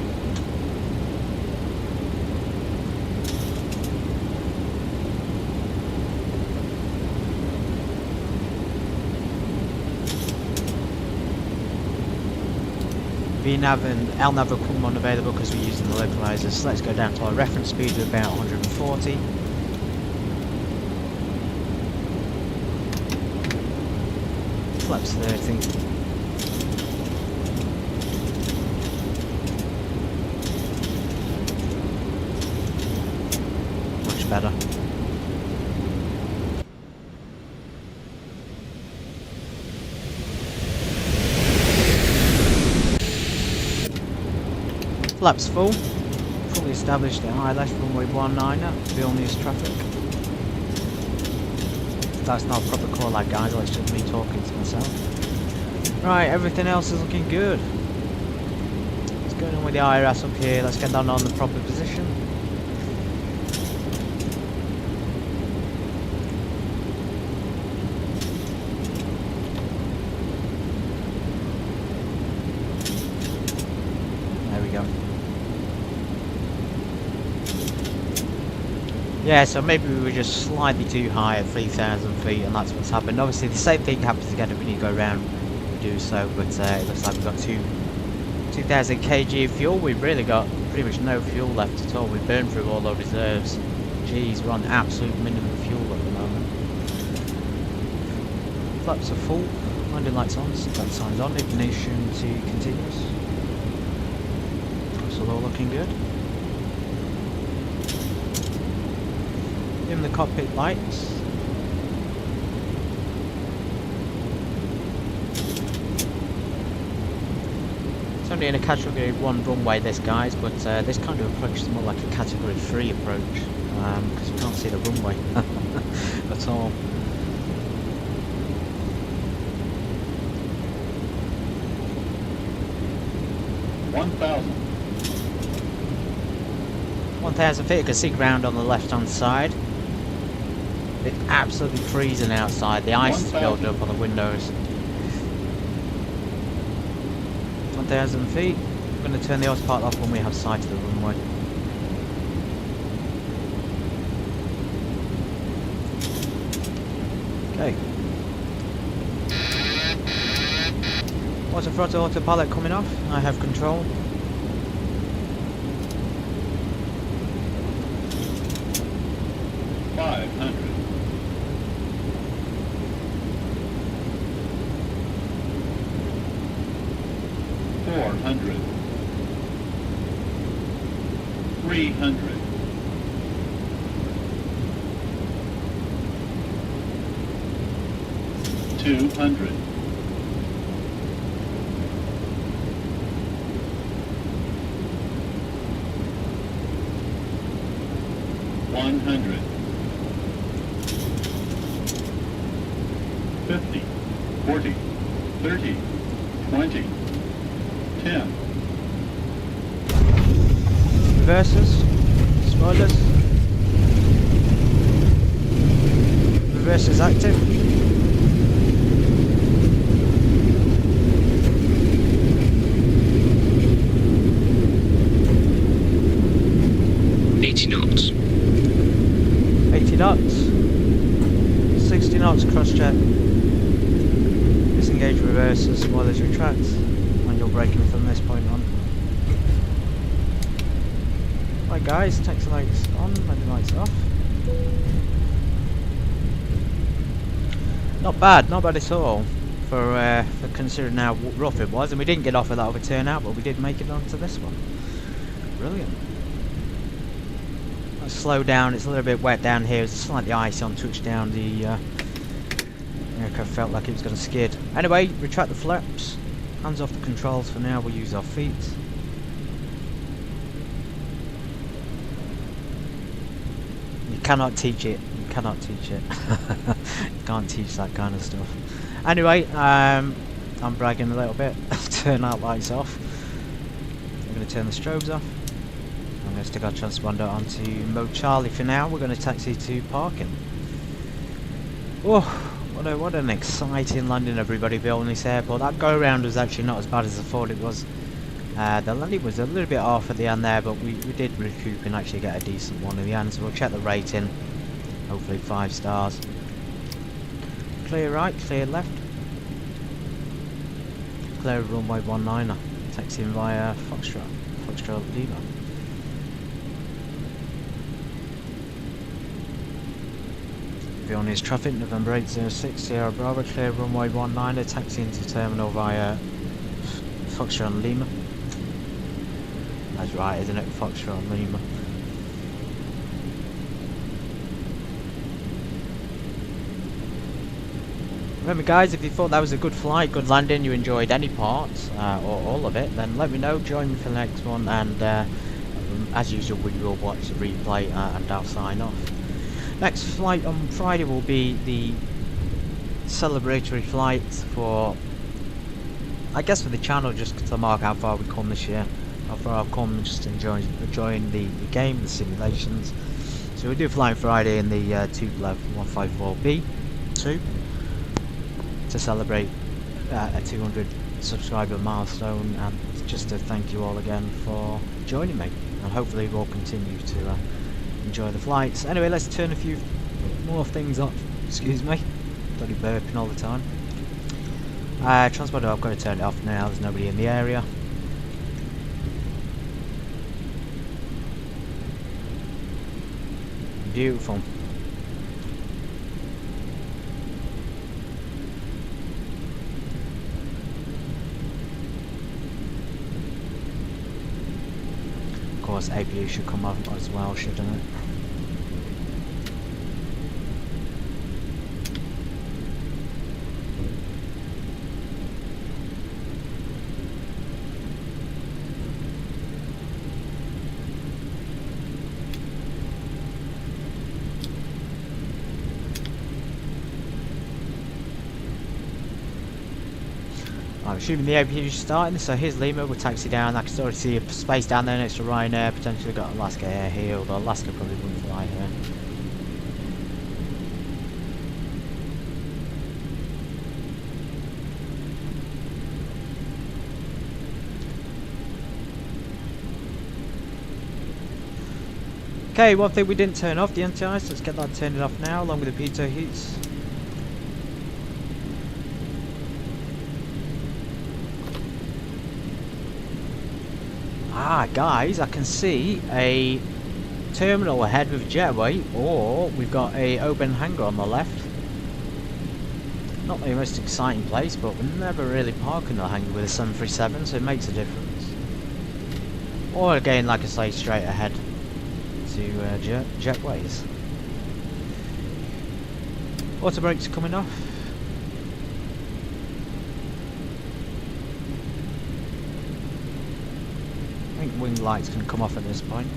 VNAV and LNAV will come unavailable because we're using the localizers. So let's go down to our reference speed of about 140. Flaps 30. better. Flaps full. Fully established at high left runway 19 at Vilnius traffic. That's not a proper call out, guys, that's just me talking to myself. Right, everything else is looking good. What's going on with the IRS up here? Let's get down on the proper position. There we go. Yeah, so maybe we were just slightly too high at 3,000 feet, and that's what's happened. Obviously, the same thing happens again when you go around. We do so, but it looks like we've got 2,000 kg of fuel. We've really got pretty much no fuel left at all. We've burned through all our reserves. Geez, we're on absolute minimum fuel at the moment. Flaps are full. Landing lights on. Seatbelt signs on. Ignition to continuous. That's all looking good. In the cockpit lights. It's only in a category 1 runway this, guys, but this kind of approach is more like a category 3 approach, because you can't see the runway at all. One thousand feet, you can see ground on the left hand side. It's absolutely freezing outside. The ice is building up on the windows. 1,000 feet. I'm going to turn the autopilot off when we have sight of the runway. Okay. Auto throttle, autopilot coming off. I have control. Reverses, spoilers. Reverse is active. knots. 80 knots. 60 knots cross check. Disengage reverses, spoilers retract. And you're braking from this point on. Right guys, taxi lights on, landing lights off. Not bad at all for considering how rough it was, and we didn't get off of that other turnout, but we did make it onto this one. Brilliant. Let's slow down, it's a little bit wet down here, it's slightly icy on touchdown, the aircraft felt like it was going to skid. Anyway, retract the flaps, hands off the controls for now, we'll use our feet. You cannot teach it. You cannot teach it. You can't teach that kind of stuff. Anyway, I'm bragging a little bit. Turn out lights off. I'm going to turn the strobes off. I'm going to stick our transponder onto mode Charlie for now. We're going to taxi to parking. Oh, what an exciting landing, everybody, Vilnius Airport. That go round was actually not as bad as I thought it was. The landing was a little bit off at the end there, but we did recoup and actually get a decent one in the end, so we'll check the rating. Hopefully 5 stars. Clear right, clear left. Clear runway 19er. Taxiing via Foxtrot Lima. Vilnius traffic, November 806, Sierra Bravo, clear runway 19er, taxiing to terminal via Foxtrot Lima. That's right, isn't it? Foxtrot Lima. Remember guys, if you thought that was a good flight, good landing, you enjoyed any part or all of it, then let me know, join me for the next one, and as usual we will watch the replay and I'll sign off. Next flight on Friday will be the celebratory flight for, I guess, for the channel, just to mark how far we've come this year, how far I've come, just enjoying the game, the simulations. So we do flying Friday in the Tupolev 154B2 to celebrate a 200 subscriber milestone, and just to thank you all again for joining me, and hopefully we'll continue to enjoy the flights. Anyway, let's turn a few more things up. Excuse me, bloody burping all the time. Transponder, I've got to turn it off now, there's nobody in the area. Beautiful. Of course, APU should come up as well, shouldn't it? I'm assuming the APU is starting, so here's Lima, we'll taxi down. I can already see a space down there next to Ryanair, potentially got Alaska Air here, although Alaska probably wouldn't fly here. Okay, one thing we didn't turn off, the anti-ice, let's get that turned off now, along with the pitot heats. Ah, guys, I can see a terminal ahead with a jetway, or we've got a open hangar on the left. Not the most exciting place, but we never really park in the hangar with a 737, so it makes a difference. Or again, like I say, straight ahead to jetways. Auto brakes coming off. I think wing lights can come off at this point.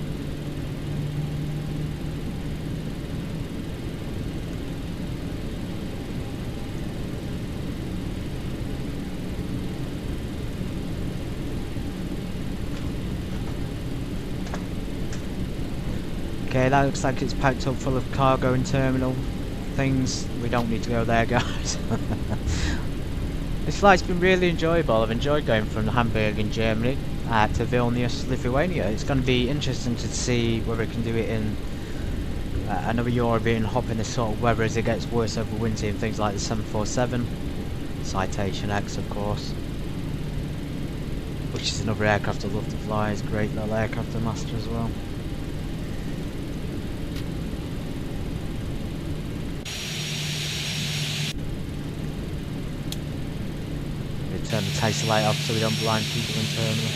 Okay, that looks like it's packed up full of cargo and terminal things. We don't need to go there, guys. This flight's been really enjoyable. I've enjoyed going from Hamburg in Germany to Vilnius, Lithuania. It's going to be interesting to see whether we can do it in another European hop in this sort of weather as it gets worse over winter and things like the 747. Citation X, of course. Which is another aircraft I love to fly. It's a great little aircraft to master as well. Turn the taster light off so we don't blind people in terminal.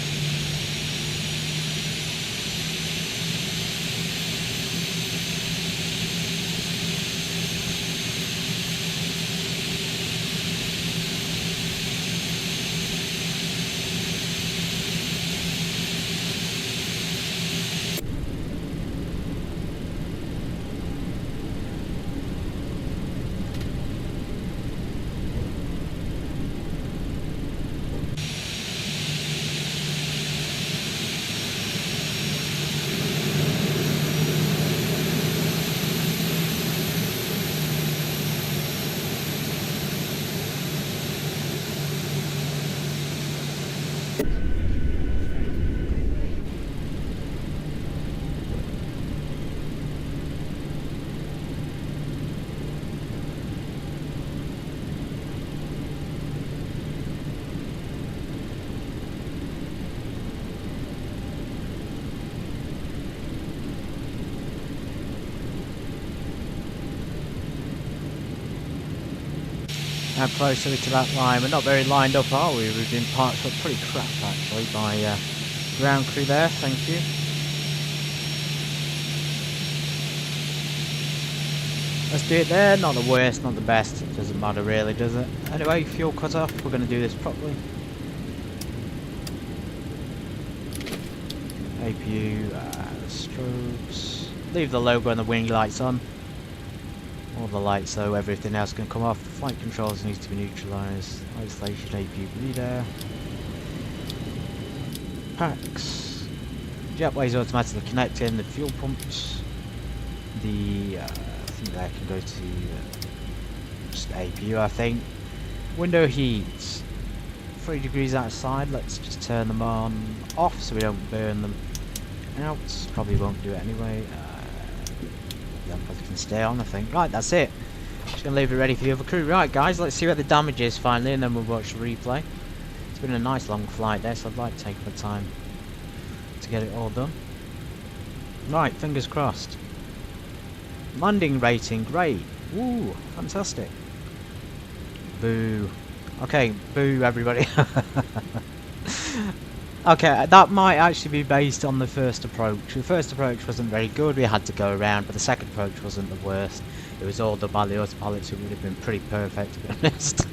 How close are we to that line? We're not very lined up, are we? We've been parked up pretty crap actually by ground crew there, thank you. Let's do it there. Not the worst, not the best. It doesn't matter really, does it? Anyway, fuel cut off. We're going to do this properly. APU, strobes. Leave the logo and the wing lights on. All the lights though, everything else can come off. Flight controls needs to be neutralised. Isolation, APU bleeder. Packs. Jetways automatically connecting. The fuel pumps. The I think that can go to just APU, I think. Window heats. 3 degrees outside. Let's just turn them on off so we don't burn them out. Probably won't do it anyway. Them both can stay on, I think. Right, that's it. Just gonna leave it ready for the other crew. Right, guys, let's see what the damage is finally, and then we'll watch the replay. It's been a nice long flight there, so I'd like to take my time to get it all done. Right, fingers crossed. Landing rating, great. Woo, fantastic. Boo. Okay, boo everybody. Okay, that might actually be based on the first approach. The first approach wasn't very good, we had to go around, but the second approach wasn't the worst. It was all done by the autopilot, so it would have been pretty perfect, to be honest.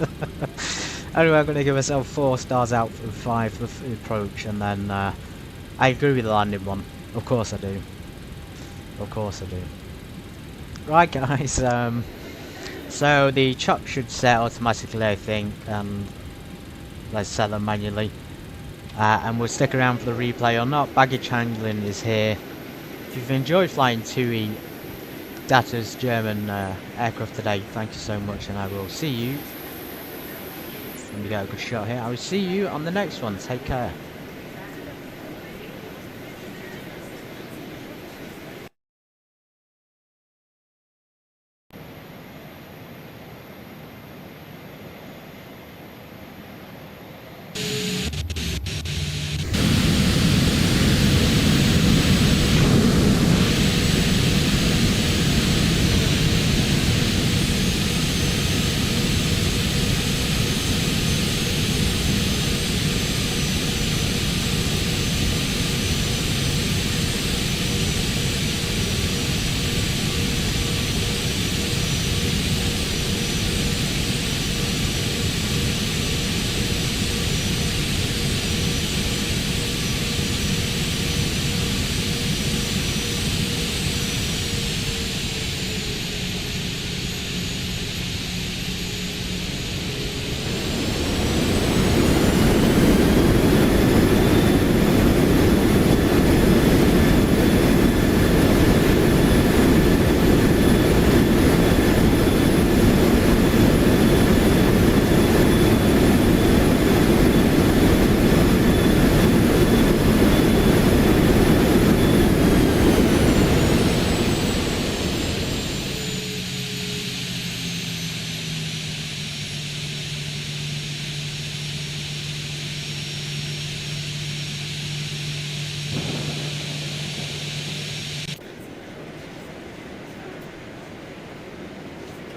Anyway, I'm going to give myself 4 stars out of 5 for the approach, and then I agree with the landing one. Of course I do. Of course I do. Right, guys, so the chuck should set automatically, I think, and let's set them manually. And we'll stick around for the replay or not. Baggage handling is here. If you've enjoyed flying TUI Data's German aircraft today, thank you so much, and I will see you. Let me get a good shot here. I will see you on the next one. Take care.